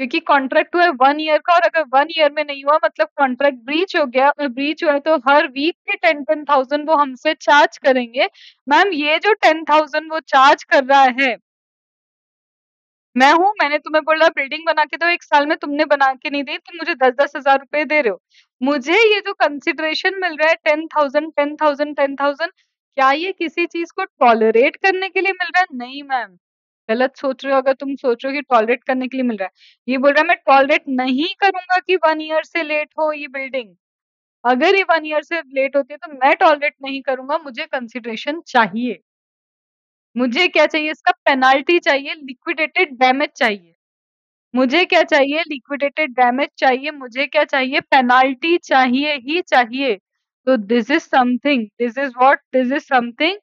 A: क्योंकि कॉन्ट्रैक्ट हुआ है 1 ईयर का, और अगर 1 ईयर में नहीं हुआ मतलब कॉन्ट्रैक्ट ब्रीच हो गया, और ब्रीच हुआ है तो हर वीक के 10,000 वो हमसे चार्ज करेंगे। मैम ये जो 10,000 वो चार्ज कर रहा है, मैं हूँ, मैंने तुम्हें बोला बिल्डिंग बना के दो, 1 साल में तुमने बना के नहीं दी, तुम मुझे 10-10 हज़ार रुपए दे रहे हो। मुझे ये जो कंसिडरेशन मिल रहा है 10,000 10,000 10,000, क्या ये किसी चीज़ को टॉलरेट करने के लिए मिल रहा है? नहीं मैम, गलत सोच रहे हो अगर तुम सोच रहे हो कि टॉलरेट करने के लिए मिल रहा है। ये बोल रहा है मैं टॉलरेट नहीं करूँगा कि 1 ईयर से लेट हो ये बिल्डिंग। अगर ये 1 ईयर से लेट होती है तो मैं टॉलरेट नहीं करूँगा, मुझे कंसिडरेशन चाहिए। मुझे क्या चाहिए इसका पेनल्टी चाहिए, लिक्विडेटेड डैमेज चाहिए। मुझे क्या चाहिए लिक्विडेटेड डैमेज चाहिए, मुझे क्या चाहिए पेनल्टी चाहिए ही चाहिए। तो this is what this is something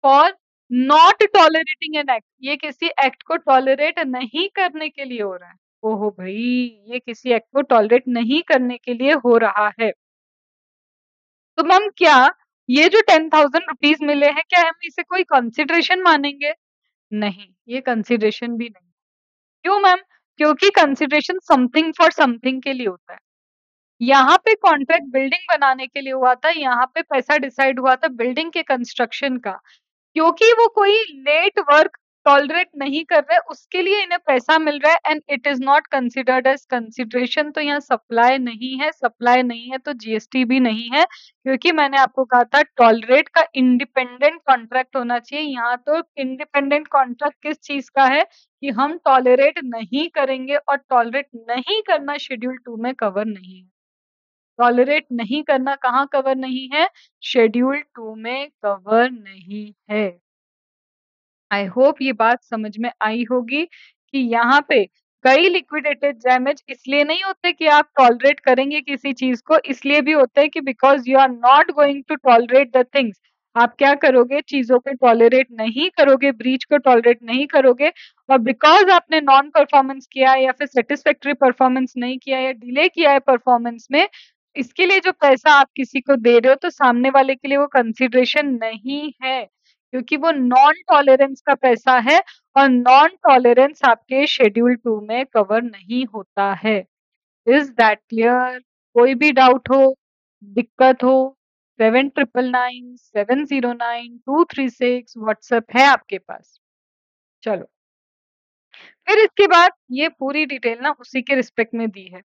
A: for not tolerating an act. ये किसी एक्ट को टॉलरेट नहीं करने के लिए हो रहा है। ओहो भई! ये किसी एक्ट को टॉलरेट नहीं करने के लिए हो रहा है। तो मैम क्या ये जो 10,000 रुपीज़ मिले हैं, क्या हम इसे कोई कंसिडरेशन मानेंगे? नहीं, ये कंसिडरेशन भी नहीं। क्यों मैम? क्योंकि कंसिडरेशन समथिंग फॉर समथिंग के लिए होता है। यहाँ पे कॉन्ट्रैक्ट बिल्डिंग बनाने के लिए हुआ था, यहाँ पे पैसा डिसाइड हुआ था बिल्डिंग के कंस्ट्रक्शन का। क्योंकि वो कोई लेट वर्क टॉलरेट नहीं कर रहे, उसके लिए इन्हें पैसा मिल रहा है and it is not considered as consideration. तो यहाँ सप्लाई नहीं है तो जीएसटी भी नहीं है, क्योंकि मैंने आपको कहा था टॉलरेट का इंडिपेंडेंट कॉन्ट्रैक्ट होना चाहिए। यहाँ तो इंडिपेंडेंट कॉन्ट्रैक्ट किस चीज़ का है कि हम टॉलरेट नहीं करेंगे और टॉलरेट नहीं करना शेड्यूल 2 में कवर नहीं है। टॉलरेट नहीं करना कहाँ कवर नहीं है? शेड्यूल 2 में कवर नहीं है। आई होप ये बात समझ में आई होगी कि यहाँ पे कई लिक्विडेटेड डैमेज इसलिए नहीं होते कि आप टॉलरेट करेंगे किसी चीज को, इसलिए भी होते हैं कि because you are not going to tolerate the things. आप क्या करोगे? चीजों को टॉलरेट नहीं करोगे, ब्रीच को टॉलरेट नहीं करोगे, और बिकॉज आपने नॉन परफॉर्मेंस किया है या फिर सेटिस्फैक्टरी परफॉर्मेंस नहीं किया या डिले किया है परफॉर्मेंस में, इसके लिए जो पैसा आप किसी को दे रहे हो तो सामने वाले के लिए वो कंसिडरेशन नहीं है, क्योंकि वो नॉन टॉलरेंस का पैसा है और नॉन टॉलरेंस आपके शेड्यूल 2 में कवर नहीं होता है। Is that clear? कोई भी डाउट हो, दिक्कत हो, 7999709236 व्हाट्सएप है आपके पास। चलो, फिर इसके बाद ये पूरी डिटेल ना उसी के रिस्पेक्ट में दी है।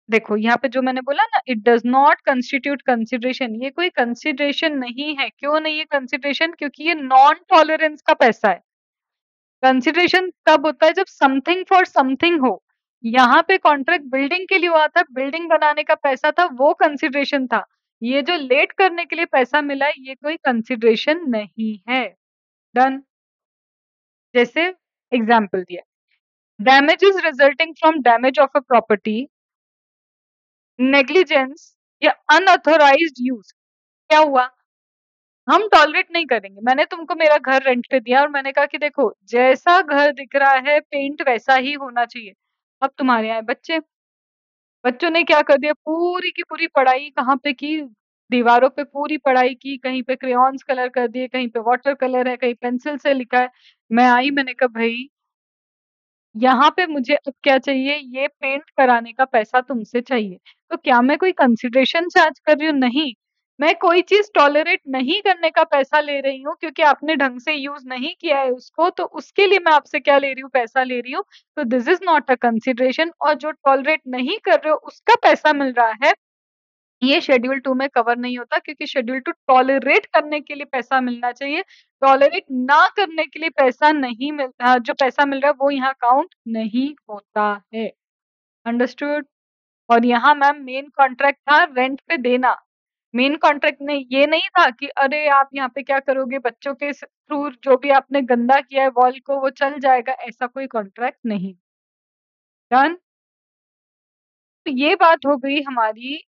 A: देखो यहाँ पे जो मैंने बोला ना, it does not constitute consideration, ये कोई कंसिडरेशन नहीं है। क्यों नहीं है कंसिडरेशन? क्योंकि ये नॉन टॉलरेंस का पैसा है। कंसिडरेशन तब होता है जब समथिंग फॉर समथिंग हो। यहाँ पे कॉन्ट्रैक्ट बिल्डिंग के लिए हुआ था, बिल्डिंग बनाने का पैसा था, वो कंसिडरेशन था। ये जो लेट करने के लिए पैसा मिला है, ये कोई कंसिडरेशन नहीं है। डन। जैसे एग्जाम्पल दिया, damages resulting from damage of a property, negligence या अनऑथोराइज्ड यूज। क्या हुआ? हम टॉलरेट नहीं करेंगे। मैंने तुमको मेरा घर रेंट पे दिया और मैंने कहा कि देखो जैसा घर दिख रहा है पेंट वैसा ही होना चाहिए। अब तुम्हारे यहाँ बच्चे, बच्चों ने क्या कर दिया, पूरी की पूरी पढ़ाई कहाँ पे की? दीवारों पे पूरी पढ़ाई की, कहीं पे क्रेयॉन्स कलर कर दिए, कहीं पे वाटर कलर है, कहीं पेंसिल से लिखा है। मैं आई, मैंने कहा भाई यहाँ पे मुझे अब क्या चाहिए? ये पेंट कराने का पैसा तुमसे चाहिए। तो क्या मैं कोई कंसिडरेशन चार्ज कर रही हूँ? नहीं। मैं कोई चीज़ टॉलरेट नहीं करने का पैसा ले रही हूँ क्योंकि आपने ढंग से यूज़ नहीं किया है उसको, तो उसके लिए मैं आपसे क्या ले रही हूँ? पैसा ले रही हूँ। तो this is not a consideration, और जो टॉलरेट नहीं कर रहे हो उसका पैसा मिल रहा है, ये शेड्यूल 2 में कवर नहीं होता, क्योंकि शेड्यूल 2 टॉलरेट करने के लिए पैसा मिलना चाहिए। टॉलरेट ना करने के लिए पैसा नहीं मिलता, जो पैसा मिल रहा है वो यहाँ काउंट नहीं होता है। अंडरस्टूड? और यहाँ मैम मेन कॉन्ट्रैक्ट था रेंट पे देना। मेन कॉन्ट्रैक्ट में ये नहीं था कि अरे आप यहाँ पे क्या करोगे, बच्चों के थ्रू जो भी आपने गंदा किया है वॉल को वो चल जाएगा, ऐसा कोई कॉन्ट्रैक्ट नहीं। डन। तो ये बात हो गई हमारी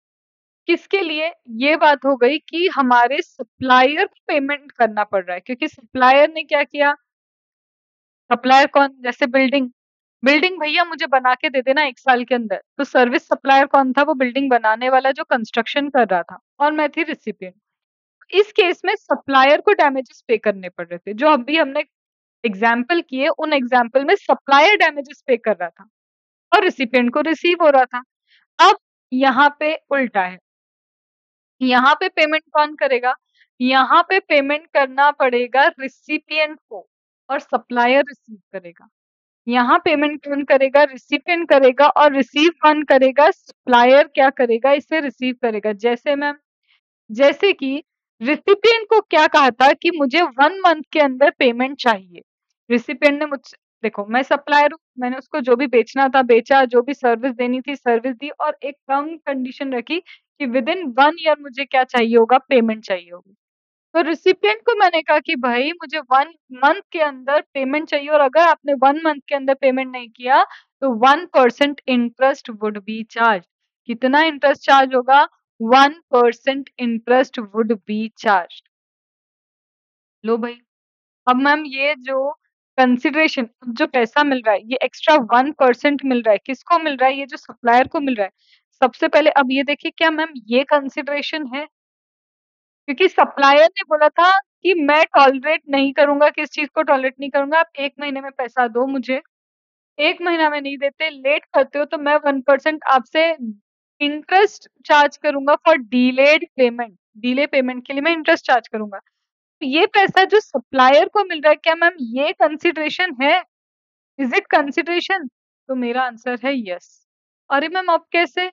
A: किसके लिए? ये बात हो गई कि हमारे सप्लायर को पेमेंट करना पड़ रहा है, क्योंकि सप्लायर ने क्या किया? सप्लायर कौन? जैसे बिल्डिंग, बिल्डिंग भैया मुझे बना के दे देना 1 साल के अंदर। तो सर्विस सप्लायर कौन था? वो बिल्डिंग बनाने वाला जो कंस्ट्रक्शन कर रहा था, और मैं थी रिसिपिएंट। इस केस में सप्लायर को डैमेजेस पे करने पड़ रहे थे। जो अभी हमने एग्जाम्पल किए, उन एग्जाम्पल में सप्लायर डैमेजेस पे कर रहा था और रिसिपिएंट को रिसीव हो रहा था। अब यहाँ पे उल्टा है। यहाँ पे पेमेंट कौन करेगा? यहाँ पे पेमेंट करना पड़ेगा रिसिपिएंट को और सप्लायर रिसीव करेगा। यहाँ पेमेंट कौन करेगा? रिसिपिएंट करेगा और रिसीव कौन करेगा? सप्लायर क्या करेगा? इसे रिसीव करेगा। जैसे मैम, जैसे कि रिसिपिएंट को क्या कहा था कि मुझे 1 मंथ के अंदर पेमेंट चाहिए। रिसिपिएंट ने मुझसे, देखो मैं सप्लायर हूँ, मैंने उसको जो भी बेचना था बेचा, जो भी सर्विस देनी थी सर्विस दी और एक टर्म कंडीशन रखी कि विदिन 1 ईयर मुझे क्या चाहिए होगा? पेमेंट चाहिए होगी। तो रिसिपिएंट को मैंने कहा कि भाई मुझे 1 मंथ के अंदर पेमेंट चाहिए और अगर आपने 1 मंथ के अंदर पेमेंट नहीं किया तो 1% इंटरेस्ट वुड बी चार्ज। कितना इंटरेस्ट चार्ज होगा? 1% इंटरेस्ट वुड बी चार्ज। लो भाई, अब मैम ये जो कंसिडरेशन, जो पैसा मिल रहा है ये एक्स्ट्रा 1% मिल रहा है, किसको मिल रहा है? ये जो सप्लायर को मिल रहा है। सबसे पहले अब ये देखिए, क्या मैम ये कंसिडरेशन है? क्योंकि सप्लायर ने बोला था कि मैं टॉलरेट नहीं करूँगा, किस चीज़ को टॉलरेट नहीं करूँगा? आप 1 महीने में पैसा दो मुझे, 1 महीना में नहीं देते, लेट करते हो तो मैं 1% आपसे इंटरेस्ट चार्ज करूँगा for delayed payment. Delay payment के लिए मैं इंटरेस्ट चार्ज करूँगा। तो ये पैसा जो सप्लायर को मिल रहा है, क्या मैम ये कंसिडरेशन है? Is it consideration? तो मेरा आंसर है यस। अरे मैम अब कैसे?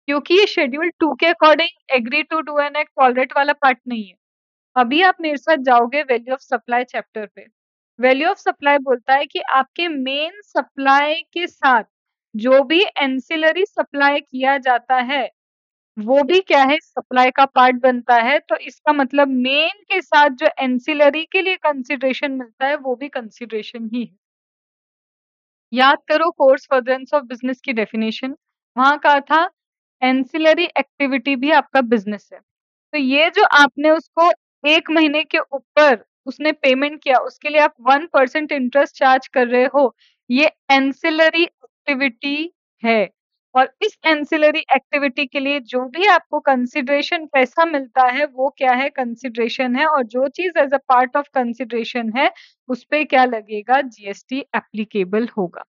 A: क्योंकि ये शेड्यूल 2 के according agree to do an act tolerate वाला पार्ट नहीं है। अभी आप मेरे साथ जाओगे वैल्यू ऑफ सप्लाई चैप्टर पे। वैल्यू ऑफ सप्लाई बोलता है कि आपके मेन सप्लाई के साथ जो भी एंसिलरी सप्लाई किया जाता है, वो भी क्या है? सप्लाई का पार्ट बनता है। तो इसका मतलब मेन के साथ जो एंसिलरी के लिए कंसिडरेशन मिलता है, वो भी कंसिडरेशन ही है। याद करो कोर्स फर्दरेंस ऑफ बिज़नेस की डेफिनेशन, वहाँ कहा था एंसिलरी एक्टिविटी भी आपका बिज़नेस है। तो ये जो आपने उसको 1 महीने के ऊपर उसने पेमेंट किया, उसके लिए आप 1% इंटरेस्ट चार्ज कर रहे हो, ये एंसिलरी एक्टिविटी है। और इस एंसिलरी एक्टिविटी के लिए जो भी आपको कंसिडरेशन पैसा मिलता है, वो क्या है? कंसिडरेशन है। और जो चीज़ as a part of consideration है, उसपे क्या लगेगा? जीएसटी एप्लीकेबल होगा।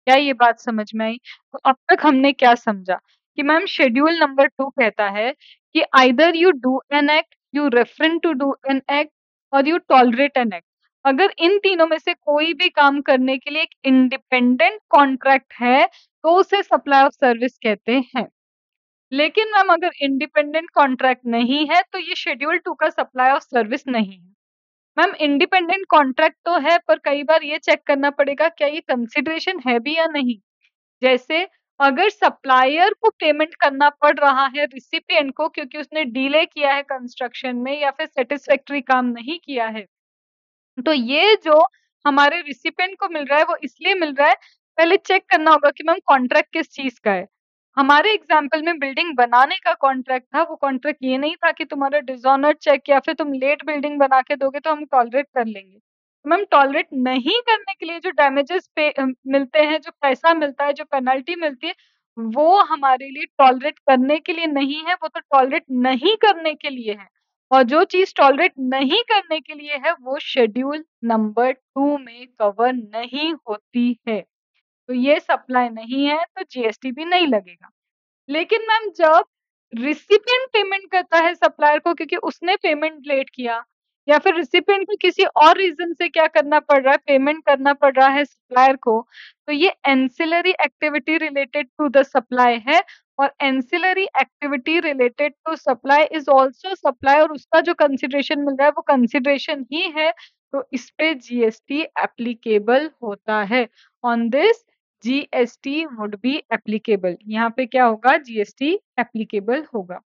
A: क्या ये बात समझ में आई? तो अब तक हमने क्या समझा कि मैम शेड्यूल नंबर 2 कहता है कि either you do an act, you refrain to do an act और यू टॉलरेट एन एक्ट। अगर इन तीनों में से कोई भी काम करने के लिए एक इंडिपेंडेंट कॉन्ट्रैक्ट है, तो उसे सप्लाई ऑफ सर्विस कहते हैं। लेकिन मैम अगर इंडिपेंडेंट कॉन्ट्रैक्ट नहीं है, तो ये शेड्यूल 2 का सप्लाई ऑफ सर्विस नहीं है। मैम इंडिपेंडेंट कॉन्ट्रैक्ट तो है, पर कई बार ये चेक करना पड़ेगा क्या ये कंसिडरेशन है भी या नहीं। जैसे अगर सप्लायर को पेमेंट करना पड़ रहा है रिसिपिएंट को क्योंकि उसने डिले किया है कंस्ट्रक्शन में या फिर सैटिस्फैक्टरी काम नहीं किया है, तो ये जो हमारे रिसिपिएंट को मिल रहा है वो इसलिए मिल रहा है, पहले चेक करना होगा कि मैम कॉन्ट्रैक्ट किस चीज़ का है। हमारे एग्ज़ाम्पल में बिल्डिंग बनाने का कॉन्ट्रैक्ट था, वो कॉन्ट्रैक्ट ये नहीं था कि तुम्हारा डिसऑनर चेक या फिर तुम लेट बिल्डिंग बना के दोगे तो हम टॉलरेट कर लेंगे। मैम टॉलरेट नहीं करने के लिए जो डैमेजेस मिलते हैं, जो पैसा मिलता है, जो पेनल्टी मिलती है, वो हमारे लिए टॉलरेट करने के लिए नहीं है, वो तो टॉलरेट नहीं करने के लिए है। और जो चीज़ टॉलरेट नहीं करने के लिए है, वो शेड्यूल नंबर 2 में कवर नहीं होती है। तो ये सप्लाई नहीं है, तो जीएसटी भी नहीं लगेगा। लेकिन मैम जब रिसिपिएंट पेमेंट करता है सप्लायर को क्योंकि उसने पेमेंट लेट किया या फिर रिसिपिएंट को किसी और रीज़न से क्या करना पड़ रहा है, पेमेंट करना पड़ रहा है सप्लायर को, तो ये ancillary activity related to the supply है और ancillary activity related to supply is also supply और उसका जो कंसिडरेशन मिल रहा है वो कंसिडरेशन ही है, तो इस पे जीएसटी एप्लीकेबल होता है। On this GST would be applicable. यहाँ पे क्या होगा? जीएसटी एप्लीकेबल होगा।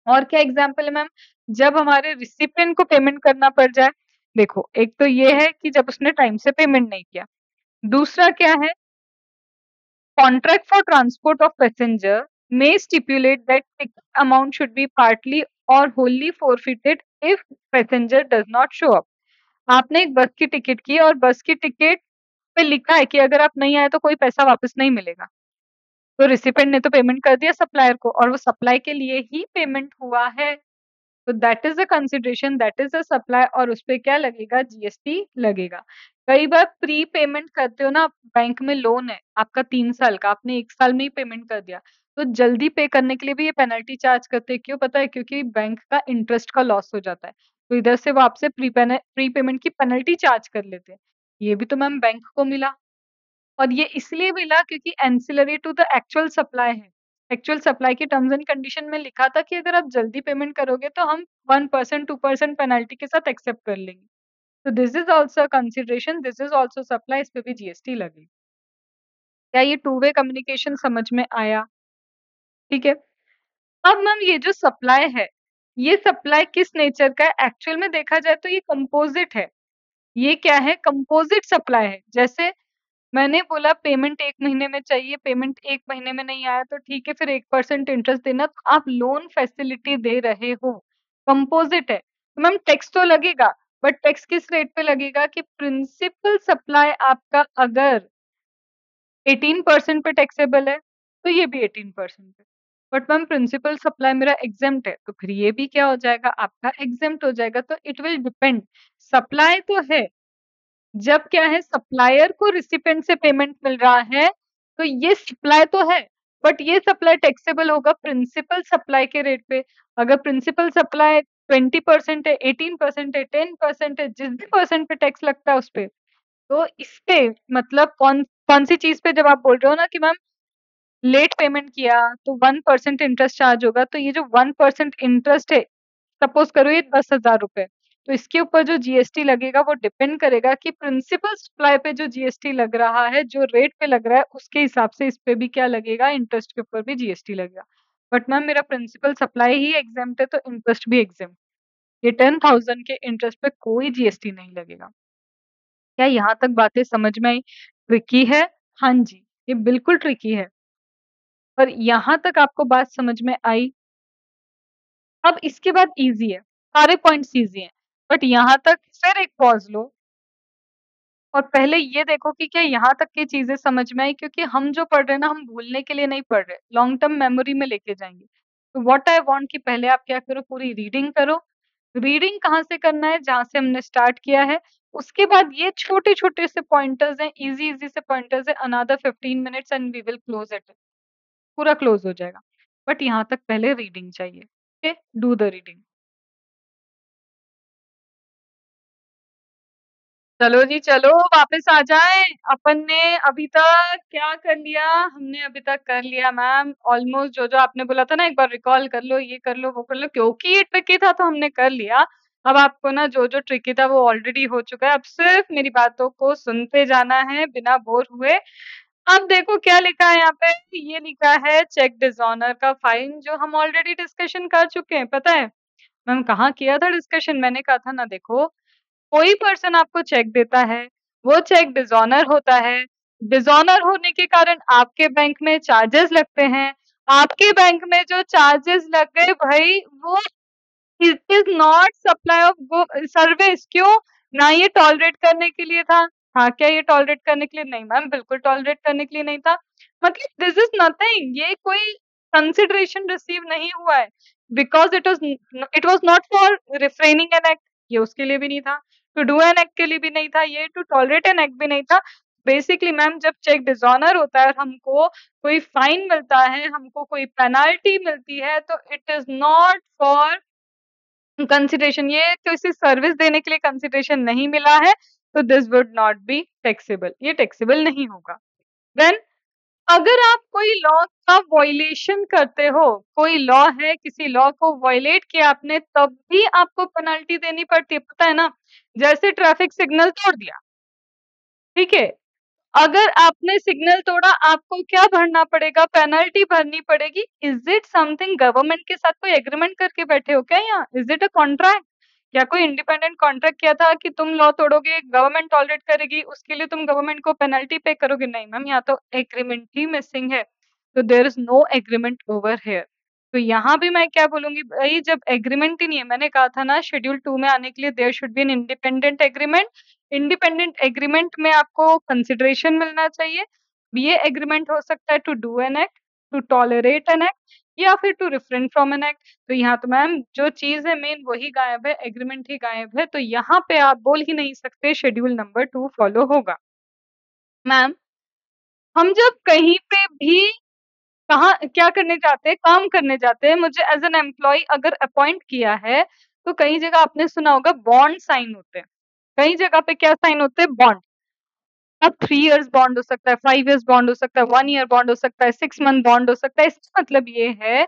A: और क्या एग्जाम्पल है मैम? जब हमारे रिसिपिएंट को पेमेंट करना पड़ जाए, देखो एक तो ये है कि जब उसने टाइम से पेमेंट नहीं किया। दूसरा क्या है? Contract for transport of passenger may stipulate that ticket amount should be partly or wholly forfeited if passenger does not show up। आपने एक बस की टिकट की और बस की टिकट पे लिखा है कि अगर आप नहीं आए तो कोई पैसा वापस नहीं मिलेगा। तो रिसिपिएंट ने तो पेमेंट कर दिया सप्लायर को और वो सप्लाई के लिए ही पेमेंट हुआ है। तो that is a consideration, that is a supply और उसपे क्या लगेगा? जीएसटी लगेगा। कई बार प्री पेमेंट करते हो ना, बैंक में लोन है आपका 3 साल का, आपने 1 साल में ही पेमेंट कर दिया। तो जल्दी पे करने के लिए भी ये पेनल्टी चार्ज करते हैं, क्यों पता है? क्योंकि बैंक का इंटरेस्ट का लॉस हो जाता है। तो इधर से वो आपसे प्री पेमेंट की पेनल्टी चार्ज कर लेते हैं। ये भी तो मैम बैंक को मिला, और ये इसलिए मिला क्योंकि ancillary to the actual supply है। एक्चुअल सप्लाई की टर्म्स एंड कंडीशन में लिखा था कि अगर आप जल्दी पेमेंट करोगे तो हम 1% 2% पेनल्टी के साथ एक्सेप्ट कर लेंगे। तो this is also consideration, this is also supply, इस पे भी जीएसटी लगेगी। क्या ये टू वे कम्युनिकेशन समझ में आया? ठीक है। अब मैम ये जो सप्लाई है, ये सप्लाई किस नेचर का है? एक्चुअल में देखा जाए तो ये कंपोजिट है। ये क्या है? कंपोजिट सप्लाई है। जैसे मैंने बोला पेमेंट 1 महीने में चाहिए, पेमेंट 1 महीने में नहीं आया तो ठीक है, फिर 1% इंटरेस्ट देना, तो आप लोन फैसिलिटी दे रहे हो, कंपोजिट है। तो मैम टैक्स तो लगेगा, बट टैक्स किस रेट पे लगेगा कि प्रिंसिपल सप्लाई आपका अगर 18% पे टैक्सेबल है, तो ये भी 18% पे। बट मैम प्रिंसिपल सप्लाई मेरा एग्जेम्प्ट है, तो फिर ये भी क्या हो जाएगा? आपका एग्जेम्प्ट हो जाएगा। तो इट विल डिपेंड। सप्लाई तो है, जब क्या है सप्लायर को रिसिपिएंट से पेमेंट मिल रहा है, तो ये सप्लाई तो है, बट ये सप्लाई टैक्सेबल होगा प्रिंसिपल सप्लाई के रेट पे। अगर प्रिंसिपल सप्लाई 20% है, 18% है, 10% है, जिस भी परसेंट पे टैक्स लगता है उस पे, तो इस पे मतलब कौन सी चीज पे जब आप बोल रहे हो ना कि मैम लेट पेमेंट किया तो 1% इंटरेस्ट चार्ज होगा, तो ये जो 1% इंटरेस्ट है, सपोज करो ये 10,000 रुपए, तो इसके ऊपर जो जीएसटी लगेगा वो डिपेंड करेगा कि प्रिंसिपल सप्लाई पे जो जीएसटी लग रहा है, जो रेट पे लग रहा है, उसके हिसाब से इस पे भी क्या लगेगा? इंटरेस्ट के ऊपर भी जीएसटी लगेगा। बट मैम मेरा प्रिंसिपल सप्लाई ही एग्जेम्प्ट है, तो इंटरेस्ट भी एग्जेम्प्ट। ये 10,000 के इंटरेस्ट पे कोई जीएसटी नहीं लगेगा। क्या यहाँ तक बातें समझ में आई? ट्रिकी है? हाँ जी, ये बिल्कुल ट्रिकी है। और यहाँ तक आपको बात समझ में आई? अब इसके बाद ईज़ी है, सारे पॉइंट्स ईज़ी हैं। बट यहाँ तक फिर एक पॉज़ लो और पहले ये देखो कि क्या यहाँ तक की चीज़ें समझ में आई? क्योंकि हम जो पढ़ रहे हैं ना, हम भूलने के लिए नहीं पढ़ रहे, लॉन्ग टर्म मेमोरी में लेके जाएँगे। तो व्हाट आई वांट कि पहले आप क्या करो, पूरी रीडिंग करो। रीडिंग कहाँ से करना है? जहाँ से हमने स्टार्ट किया है। उसके बाद ये छोटे-छोटे से पॉइंटर्स हैं, ईज़ी-ईज़ी से पॉइंटर्स हैं, another 15 minutes and we will close it. पूरा क्लोज़ हो जाएगा। बट यहाँ तक पहले रीडिंग चाहिए। ओके? Do the reading. चलो जी चलो, वापस आ जाएँ। अपन ने अभी तक क्या कर लिया? हमने अभी तक कर लिया मैम ऑलमोस्ट जो-जो आपने बोला था ना एक बार रिकॉल कर लो, ये कर लो, वो कर लो, क्योंकि ये ट्रिकी था तो हमने कर लिया। अब आपको ना जो-जो ट्रिकी था वो ऑलरेडी हो चुका है। अब सिर्फ मेरी बातों को सुनते जाना है बिना बोर हुए। अब देखो क्या लिखा है यहाँ पे? ये लिखा है चेक डिसऑनर का फाइन, जो हम ऑलरेडी डिस्कशन कर चुके हैं, पता है? मैम कहाँ किया था डिस्कशन? मैंने कहा था ना देखो, कोई पर्सन आपको चेक देता है, वो चेक डिसऑनर होता है। डिसऑनर होने के कारण आपके बैंक में चार्जेस लगते हैं। आपके बैंक में जो चार्जेस लग गए भई, वो it is not supply of गु सर्विस। क्यों? ना ये टॉलरेट करने के लिए था। हाँ, क्या ये टॉलरेट करने के लिए? नहीं मैम, बिल्कुल टॉलरेट करने के लिए नहीं था। मतलब दिस इज़ नथिंग, ये कोई कंसिडरेशन रिसीव नहीं हुआ है। Because it was not for refraining an act, ये उसके लिए भी नहीं था। टू डू एन एक्ट के लिए भी नहीं था, ये टू टॉलरेट एन एक्ट भी नहीं था। बेसिकली मैम जब चेक डिसऑनर होता है और हमको कोई फाइन मिलता है, हमको कोई पेनल्टी मिलती है, तो it is not for consideration, ये किसी सर्विस देने के लिए कंसिडरेशन नहीं मिला है, तो this would not be taxable, ये टैक्सेबल नहीं होगा। देन अगर आप कोई लॉ का वॉयलेशन करते हो, कोई लॉ है, किसी लॉ को वॉयलेट किया आपने, तब भी आपको पेनल्टी देनी पड़ती है, पता है ना? जैसे ट्रैफिक सिग्नल तोड़ दिया, ठीक है? अगर आपने सिग्नल तोड़ा, आपको क्या भरना पड़ेगा? पेनल्टी भरनी पड़ेगी। इज़ इट समथिंग गवर्नमेंट के साथ कोई एग्रीमेंट करके बैठे हो क्या यहाँ? Is it a contract? क्या कोई इंडिपेंडेंट कॉन्ट्रैक्ट किया था कि तुम लॉ तोड़ोगे, गवर्नमेंट टॉलरेट करेगी, उसके लिए तुम गवर्नमेंट को पेनल्टी पे करोगे? नहीं मैम, यहाँ तो एग्रीमेंट ही मिसिंग है। तो there is no agreement over here. तो यहाँ भी मैं क्या बोलूँगी, भई जब एग्रीमेंट ही नहीं है, मैंने कहा था ना शेड्यूल 2 में आने के लिए there should be an independent agreement. Independent agreement में आपको कंसिडरेशन मिलना चाहिए। ये एग्रीमेंट हो सकता है to do an act, to tolerate an act या फिर to refrain from an act. तो यहाँ तो मैम जो चीज़ है मेन वही गायब है, एग्रीमेंट ही गायब है। तो यहाँ पे आप बोल ही नहीं सकते शेड्यूल नंबर 2 फॉलो होगा। मैम हम जब कहीं पे भी कहाँ क्या करने जाते हैं, काम करने जाते हैं, मुझे एज़ एन एम्प्लॉयी अगर अपॉइंट किया है, तो कई जगह आपने सुना होगा बॉन्ड साइन होते हैं। कई जगह पे क्या साइन होते हैं? बॉन्ड। अब 3 इयर्स बॉन्ड हो सकता है, 5 इयर्स बॉन्ड हो सकता है, 1 ईयर बॉन्ड हो सकता है, 6 मंथ बॉन्ड हो सकता है। इसका मतलब ये है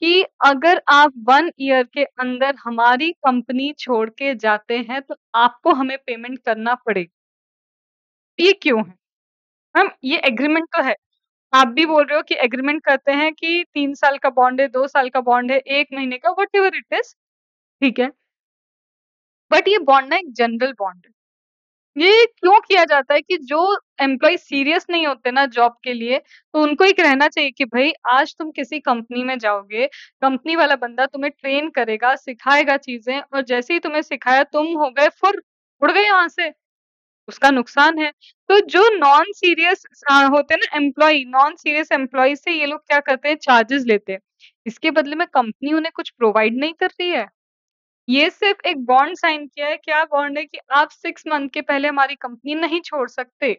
A: कि अगर आप 1 ईयर के अंदर हमारी कंपनी छोड़ के जाते हैं, तो आपको हमें पेमेंट करना पड़ेगा। ये क्यों है? मैम ये एग्रीमेंट तो है। आप भी बोल रहे हो कि एग्रीमेंट करते हैं कि 3 साल का बॉन्ड है, 2 साल का बॉन्ड है, 1 महीने का व्हाटएवर इट इज़, ठीक है। बट ये बॉन्ड ना एक जनरल बॉन्ड है। ये क्यों किया जाता है कि जो एम्प्लॉयी सीरियस नहीं होते ना जॉब के लिए, तो उनको एक रहना चाहिए कि भई आज तुम किसी कंपनी में जाओगे, कंपनी वाला बंदा तुम्हें ट्रेन करेगा, सिखाएगा चीज़ें और जैसे ही तुम्हें सिखाया तुम हो गए फुर, उड़ गए यहाँ से, उसका नुकसान है। तो जो नॉन सीरियस होते हैं ना एम्प्लॉयी, नॉन सीरियस एम्प्लॉयी से ये लोग क्या करते हैं चार्जेस लेते हैं। इसके बदले में कंपनी उन्हें कुछ प्रोवाइड नहीं कर रही है। ये सिर्फ एक बॉन्ड साइन किया है, क्या बॉन्ड है कि आप 6 मंथ के पहले हमारी कंपनी नहीं छोड़ सकते।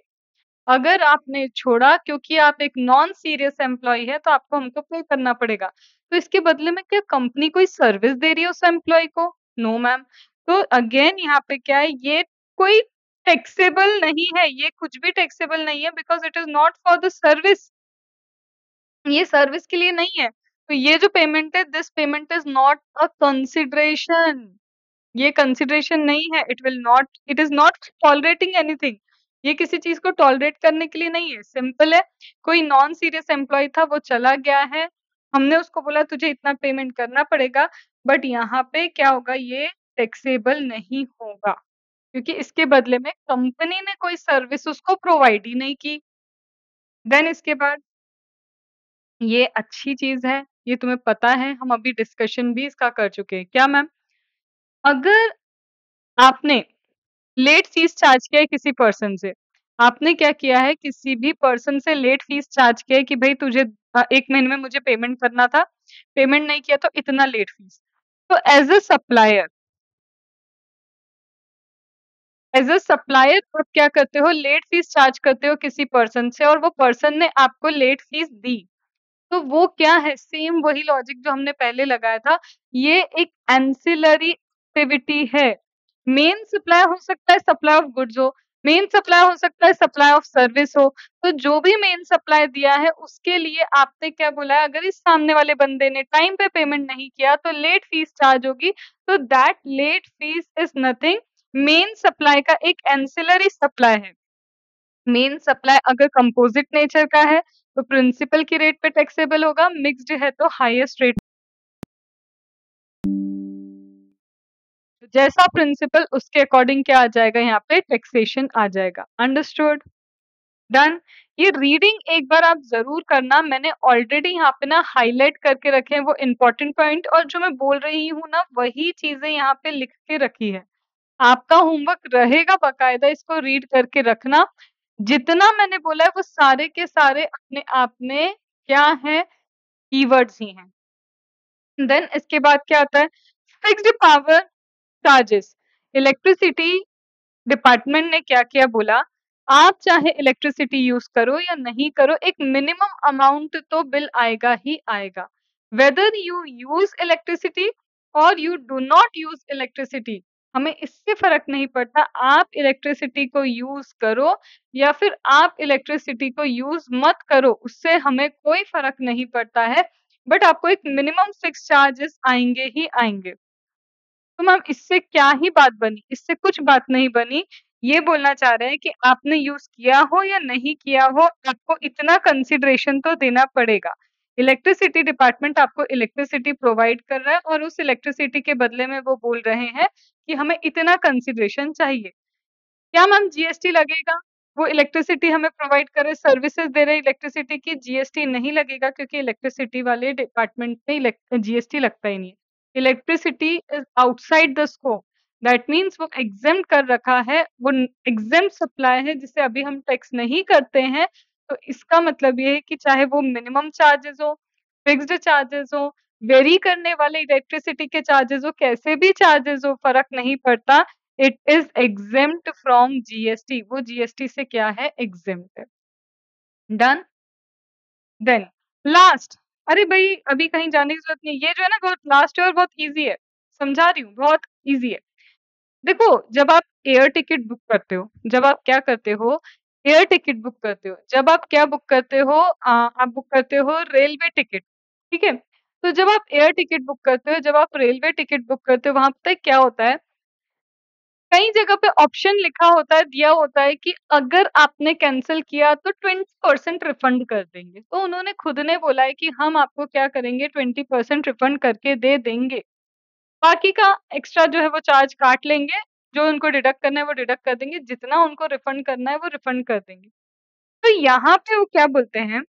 A: अगर आपने छोड़ा क्योंकि आप एक नॉन सीरियस एम्प्लॉयी है तो आपको हमको पे करना पड़ेगा। तो इसके बदले में क्या कंपनी कोई सर्विस दे रही है उस एम्प्लॉयी को? No ma'am. तो अगेन यहाँ पे क्या है ये कोई टैक्सेबल नहीं है, ये कुछ भी टैक्सेबल नहीं है because it is not for the service. ये सर्विस के लिए नहीं है। तो ये जो पेमेंट है this payment is not a consideration. ये कंसिडरेशन नहीं है, it is not tolerating anything. ये किसी चीज़ को टॉलरेट करने के लिए नहीं है, सिंपल है। कोई नॉन सीरियस एम्प्लॉयी था, वो चला गया है, हमने उसको बोला तुझे इतना पेमेंट करना पड़ेगा, बट यहाँ पे क्या होगा ये टैक्सेबल नहीं होगा, क्योंकि इसके बदले में कंपनी ने कोई सर्विस उसको प्रोवाइड ही नहीं की। देन इसके बाद ये अच्छी चीज़ है, ये तुम्हें पता है, हम अभी डिस्कशन भी इसका कर चुके हैं। क्या मैम? अगर आपने लेट फीस चार्ज किया है किसी पर्सन से। आपने क्या किया है किसी भी पर्सन से लेट फीस चार्ज किया है कि भई तुझे 1 महीने में मुझे पेमेंट करना था, पेमेंट नहीं किया तो इतना लेट फीस। तो एज़ अ सप्लायर आप क्या करते हो लेट फीस चार्ज करते हो किसी पर्सन से और वो पर्सन ने आपको लेट फीस दी। तो वो क्या है सेम वही लॉजिक जो हमने पहले लगाया था, ये एक एंसिलरी एक्टिविटी है। मेन सप्लाई हो सकता है सप्लाई ऑफ गुड्स हो, मेन सप्लाई हो सकता है सप्लाई ऑफ सर्विस हो, तो जो भी मेन सप्लाई दिया है उसके लिए आपने क्या बोला है अगर इस सामने वाले बंदे ने टाइम पे पेमेंट नहीं किया तो लेट फीस चार्ज होगी, तो that late fees is nothing main supply का एक एंसिलरी सप्लाई है। मेन सप्लाई अगर कंपोजिट नेचर का है, तो प्रिंसिपल की रेट पे टैक्सेबल होगा, मिक्स्ड है तो हाईएस्ट रेट जैसा प्रिंसिपल उसके अकॉर्डिंग क्या आ जाएगा यहाँ पे टैक्सेशन आ जाएगा। अंडरस्टूड? डन? ये रीडिंग एक बार आप ज़रूर करना, मैंने ऑलरेडी यहाँ पे ना हाइलाइट करके रखे हैं वो इम्पोर्टेंट पॉइंट और जो मैं बोल रही हूँ ना वही चीज़ें यहाँ पे लिख के रखी है। आपका होमवर्क रहेगा बाकायदा इसको रीड करके रखना। जितना मैंने बोला है वो सारे के सारे अपने आप में क्या हैं कीवर्ड्स ही हैं। देन इसके बाद क्या आता है fixed power charges. Electricity department ने क्या किया बोला आप चाहे इलेक्ट्रिसिटी यूज करो या नहीं करो एक मिनिमम अमाउंट तो बिल आएगा ही आएगा वेदर यू यूज इलेक्ट्रिसिटी और you do not use electricity हमें इससे फर्क नहीं पड़ता आप इलेक्ट्रिसिटी को यूज करो या फिर आप इलेक्ट्रिसिटी को यूज मत करो उससे हमें कोई फर्क नहीं पड़ता है बट आपको एक मिनिमम फिक्स चार्जेस आएंगे ही आएंगे। तो मैम इससे क्या ही बात बनी? इससे कुछ बात नहीं बनी। ये बोलना चाह रहे हैं कि आपने यूज़ किया हो या नहीं किया हो, आपको इतना कंसिडरेशन तो देना पड़ेगा। इलेक्ट्रिसिटी डिपार्टमेंट आपको इलेक्ट्रिसिटी प्रोवाइड कर रहा है और उस इलेक्ट्रिसिटी के बदले में वो बोल रहे हैं कि हमें इतना कंसिडरेशन चाहिए। क्या मैम जीएसटी लगेगा? वो इलेक्ट्रिसिटी हमें प्रोवाइड कर रहे सर्विसेज़ दे रहे इलेक्ट्रिसिटी की जीएसटी नहीं लगेगा क्योंकि इलेक्ट्रिसिटी वाले डिपार्टमेंट में जीएसटी लगता ही नहीं है। Electricity is outside the scope that means वो एग्ज़ेम्प्ट कर रखा है, वो एग्ज़ेम्प्ट सप्लाई है जिसे अभी हम टैक्स नहीं करते हैं। तो इसका मतलब ये है कि चाहे वो मिनिमम चार्जेज़ हो, फिक्स्ड चार्जेज़ हो, वेरी करने वाले इलेक्ट्रिसिटी के चार्जेज़ हो, कैसे भी चार्जेज़ हो, फ़र्क नहीं पड़ता। It is exempt from GST वो जीएसटी से क्या है exempt है। डन? देन लास्ट अरे भई अभी कहीं जाने की ज़रूरत नहीं है। ये जो है ना बहुत लास्ट है और बहुत ईज़ी है। समझा रही हूँ बहुत ईज़ी है। देखो जब आप एयर टिकट बुक करते हो, जब आप क्या करते हो एयर टिकट बुक करते हो, जब आप क्या बुक करते हो, आप बुक करते हो रेलवे टिकट, ठीक है? तो जब आप एयर टिकट बुक करते हो, जब आप रेलवे टिकट बुक करते हो, वहाँ पता है क्या होता है? कई जगह पे ऑप्शन लिखा होता है, दिया होता है कि अगर आपने कैंसल किया तो 20% रिफंड कर देंगे। तो उन्होंने खुद ने बोला है कि हम आपको क्या करेंगे, 20% रिफंड करके दे देंगे। बाकी का एक्स्ट्रा जो है वो चार्ज काट लेंगे, जो उनको डिडक्ट करना है वो डिडक्ट कर देंगे, जितना उनको रिफंड करना है वो रिफंड कर देंगे। तो यहाँ पे वो क्या बोलते हैं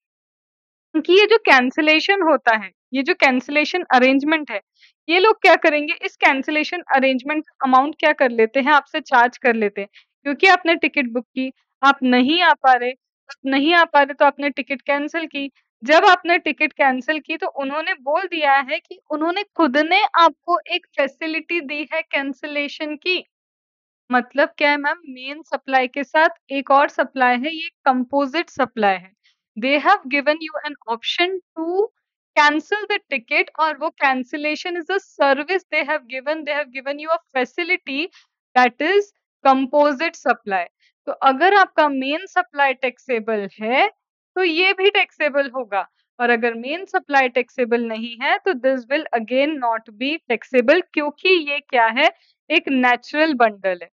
A: कि ये जो कैंसलेशन होता है, ये जो कैंसलेशन अरेंजमेंट है, ये लोग क्या करेंगे, इस कैंसलेशन अरेंजमेंट अमाउंट क्या कर लेते हैं, आपसे चार्ज कर लेते हैं। क्योंकि आपने टिकट बुक की, आप नहीं आ पा रहे, तो आपने टिकट कैंसल की। जब आपने टिकट कैंसल की तो उन्होंने बोल दिया है कि उन्होंने खुद ने आपको एक फैसिलिटी दी है कैंसलेशन की। मतलब क्या है मैम, मेन सप्लाई के साथ एक और सप्लाई है, ये कंपोजिट सप्लाई है। They have given you an option to cancel the ticket, और वो cancellation is a service they have given you a facility, that is composite supply. तो अगर आपका मेन सप्लाई टैक्सेबल है तो ये भी टैक्सेबल होगा, और अगर मेन सप्लाई टैक्सेबल नहीं है तो this will again not be taxable, क्योंकि ये क्या है, एक नेचुरल बंडल है।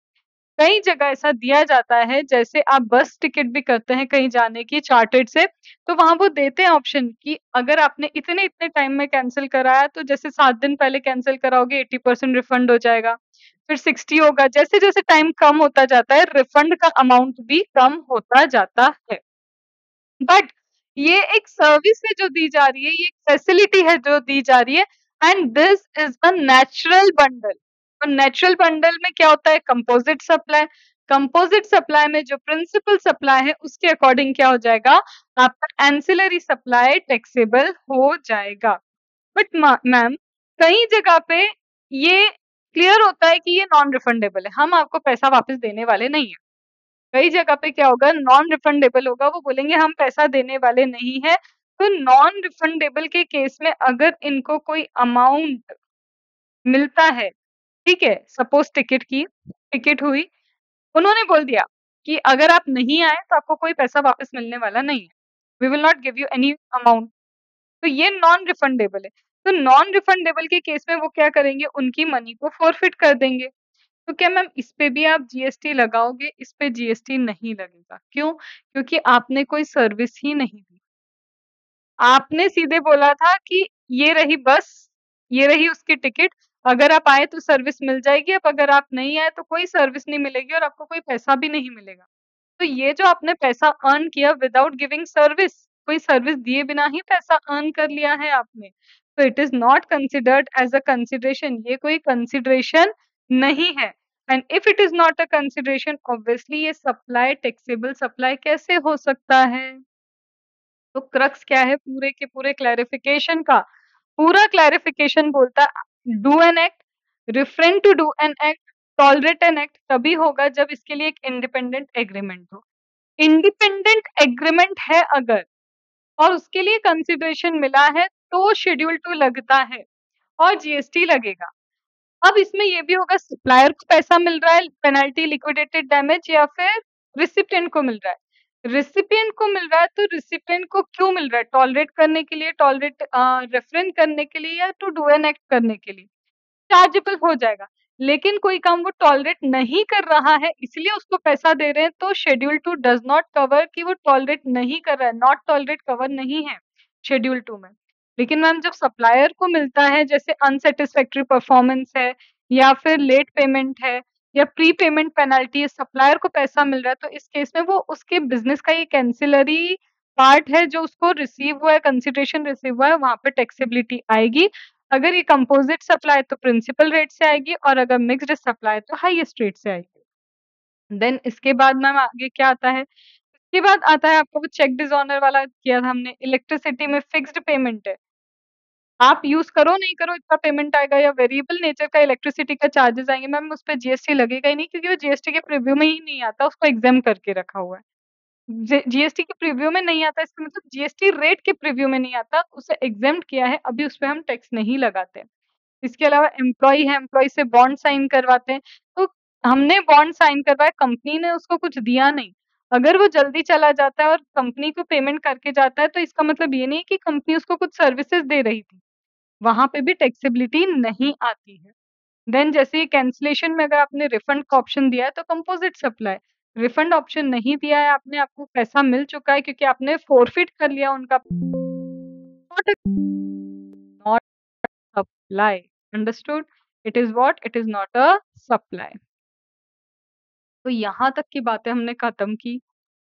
A: कई जगह ऐसा दिया जाता है, जैसे आप बस टिकट भी करते हैं कहीं जाने की चार्टर्ड से, तो वहाँ वो देते हैं ऑप्शन कि अगर आपने इतने-इतने टाइम में कैंसल कराया, तो जैसे 7 दिन पहले कैंसल कराओगे 80% रिफंड हो जाएगा, फिर 60 होगा, जैसे-जैसे टाइम कम होता जाता है, रिफंड का अमाउंट भी कम होता जाता है। बट ये एक सर्विस है जो दी जा रही है, ये एक फैसिलिटी है जो दी जा रही है, and this is a natural bundle. और नेचुरल बंडल में क्या होता है, कंपोजिट सप्लाई। कंपोजिट सप्लाई में जो प्रिंसिपल सप्लाई है उसके अकॉर्डिंग क्या हो जाएगा, आपका एंसिलरी सप्लाई टैक्सेबल हो जाएगा। बट मैम, कई जगह पे ये क्लियर होता है कि ये नॉन रिफंडेबल है, हम आपको पैसा वापस देने वाले नहीं है। कई जगह पे क्या होगा, नॉन रिफंडेबल होगा, वो बोलेंगे हम पैसा देने वाले नहीं हैं। तो नॉन रिफंडेबल के केस में अगर इनको कोई अमाउंट मिलता है, ठीक है? सपोज़ टिकट हुई, उन्होंने बोल दिया कि अगर आप नहीं आए तो आपको कोई पैसा वापस मिलने वाला नहीं है। We will not give you any amount. तो ये नॉन रिफंडेबल है। तो नॉन रिफंडेबल के केस में वो क्या करेंगे, उनकी मनी को फ़ॉरफिट कर देंगे। तो क्या मैम इस पे भी आप जीएसटी लगाओगे? इस पे जीएसटी नहीं लगेगा। क्यों? क्योंकि आपने कोई सर्विस ही नहीं दी। आपने सीधे बोला था कि ये रही बस, ये रही उसकी टिकट, अगर आप आए तो सर्विस मिल जाएगी, अब अगर आप नहीं आए तो कोई सर्विस नहीं मिलेगी और आपको कोई पैसा भी नहीं मिलेगा। तो ये जो आपने पैसा अर्न किया विदाउट गिविंग सर्विस, कोई सर्विस दिए बिना ही पैसा अर्न कर लिया है आपने, तो it is not considered as a consideration, ये कोई कंसिडरेशन नहीं है। And if it is not a consideration, obviously ये सप्लाई टैक्सेबल सप्लाई कैसे हो सकता है? तो क्रक्स क्या है पूरे के पूरे क्लैरिफिकेशन का? पूरा क्लैरिफिकेशन बोलता है do an act, refrain to do an act, tolerate an act तभी होगा जब इसके लिए एक इंडिपेंडेंट एग्रीमेंट हो। इंडिपेंडेंट एग्रीमेंट है अगर, और उसके लिए कंसिडरेशन मिला है, तो शेड्यूल 2 लगता है और जीएसटी लगेगा। अब इसमें ये भी होगा, सप्लायर को पैसा मिल रहा है पेनल्टी लिक्विडेटेड डैमेज, या फिर रिसिपिएंट को मिल रहा है। रिसिपिएंट को मिल रहा है तो रिसिपिएंट को क्यों मिल रहा है? टॉलरेट करने के लिए, टॉलरेट रेफरेंस करने के लिए, या टू डू एन एक्ट करने के लिए। चार्जेबल हो जाएगा। लेकिन कोई काम वो टॉलरेट नहीं कर रहा है इसलिए उसको पैसा दे रहे हैं, तो शेड्यूल 2 डज़ नॉट कवर कि वो टॉलरेट नहीं कर रहा है, नॉट टॉलरेट कवर नहीं है शेड्यूल 2 में। लेकिन मैम जब सप्लायर को मिलता है, जैसे अनसैटिस्फैक्टरी परफॉर्मेंस है, या फिर लेट पेमेंट है, या प्री पेमेंट पेनल्टी है, सप्लायर को पैसा मिल रहा है, तो इस केस में वो उसके बिज़नेस का एक एंसिलरी पार्ट है जो उसको रिसीव हुआ है, कंसिडरेशन रिसीव हुआ है, वहाँ पे टैक्सेबिलिटी आएगी। अगर ये कंपोजिट सप्लाई तो प्रिंसिपल रेट से आएगी, और अगर मिक्स्ड सप्लाई तो हाईएस्ट रेट से आएगी। देन इसके बाद मैम आगे क्या आता है? इसके बाद आता है आपका वो चेक डिसऑनर वाला किया था हमने, इलेक्ट्रिसिटी में फिक्स्ड पेमेंट है। आप यूज़ करो नहीं करो इतना पेमेंट आएगा, या वेरिएबल नेचर का इलेक्ट्रिसिटी का चार्जेस आएँगे, मैम उस पे जीएसटी लगेगा ही नहीं, क्योंकि वो जीएसटी के प्रीव्यू में ही नहीं आता, उसको एग्ज़ेम्प्ट करके रखा हुआ है। जीएसटी के प्रीव्यू में नहीं आता, इसका मतलब जीएसटी रेट के प्रीव्यू में नहीं आता, उसे एग्ज़ेम्प्ट किया है, अभी उस पे हम टैक्स नहीं लगाते। इसके अलावा एम्प्लॉयी है, एम्प्लॉयी से बॉन्ड साइन करवाते हैं। तो हमने बॉन्ड साइन करवाया, कंपनी ने उसको कुछ दिया नहीं। अगर वो जल्दी चला जाता है और कंपनी को पेमेंट करके जाता है, तो इसका मतलब ये नहीं कि कंपनी उसको कुछ सर्विसेज दे रही थी, वहां पे भी टैक्सेबिलिटी नहीं आती है। देन जैसे ही कैंसलेशन में अगर आपने रिफंड का ऑप्शन दिया है तो कंपोजिट सप्लाई, रिफंड ऑप्शन नहीं दिया है आपने, आपको पैसा मिल चुका है क्योंकि आपने फोरफिट कर लिया उनका, not supply, understood? It is what? It is not a supply. तो यहाँ तक की बातें हमने खत्म की,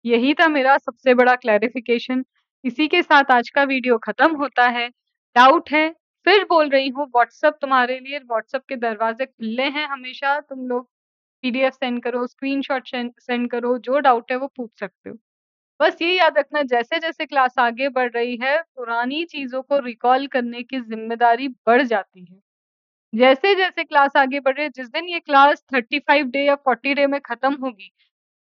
A: यही था मेरा सबसे बड़ा क्लैरिफिकेशन। इसी के साथ आज का वीडियो खत्म होता है। डाउट है, फिर बोल रही हूँ, व्हाट्सएप तुम्हारे लिए, व्हाट्सएप के दरवाजे खुले हैं हमेशा, तुम लोग पीडीएफ सेंड करो, स्क्रीनशॉट सेंड करो, जो डाउट है वो पूछ सकते हो। बस ये याद रखना, जैसे जैसे क्लास आगे बढ़ रही है, पुरानी चीजों को रिकॉल करने की जिम्मेदारी बढ़ जाती है। जैसे जैसे क्लास आगे बढ़ रही है, जिस दिन ये क्लास 35 डे या 40 डे में खत्म होगी,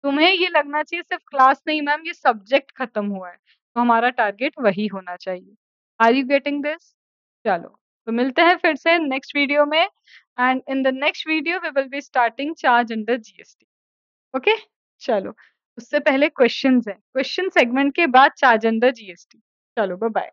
A: तुम्हें ये लगना चाहिए सिर्फ क्लास नहीं मैम, ये सब्जेक्ट खत्म हुआ है। तो हमारा टारगेट वही होना चाहिए। Are you getting this? चलो, तो मिलते हैं फिर से नेक्स्ट वीडियो में, and in the next video we will be starting charge under GST. Okay, चलो, उससे पहले क्वेश्चंस है, क्वेश्चन सेगमेंट के बाद चार्ज अंडर जीएसटी। चलो, बाय बाय।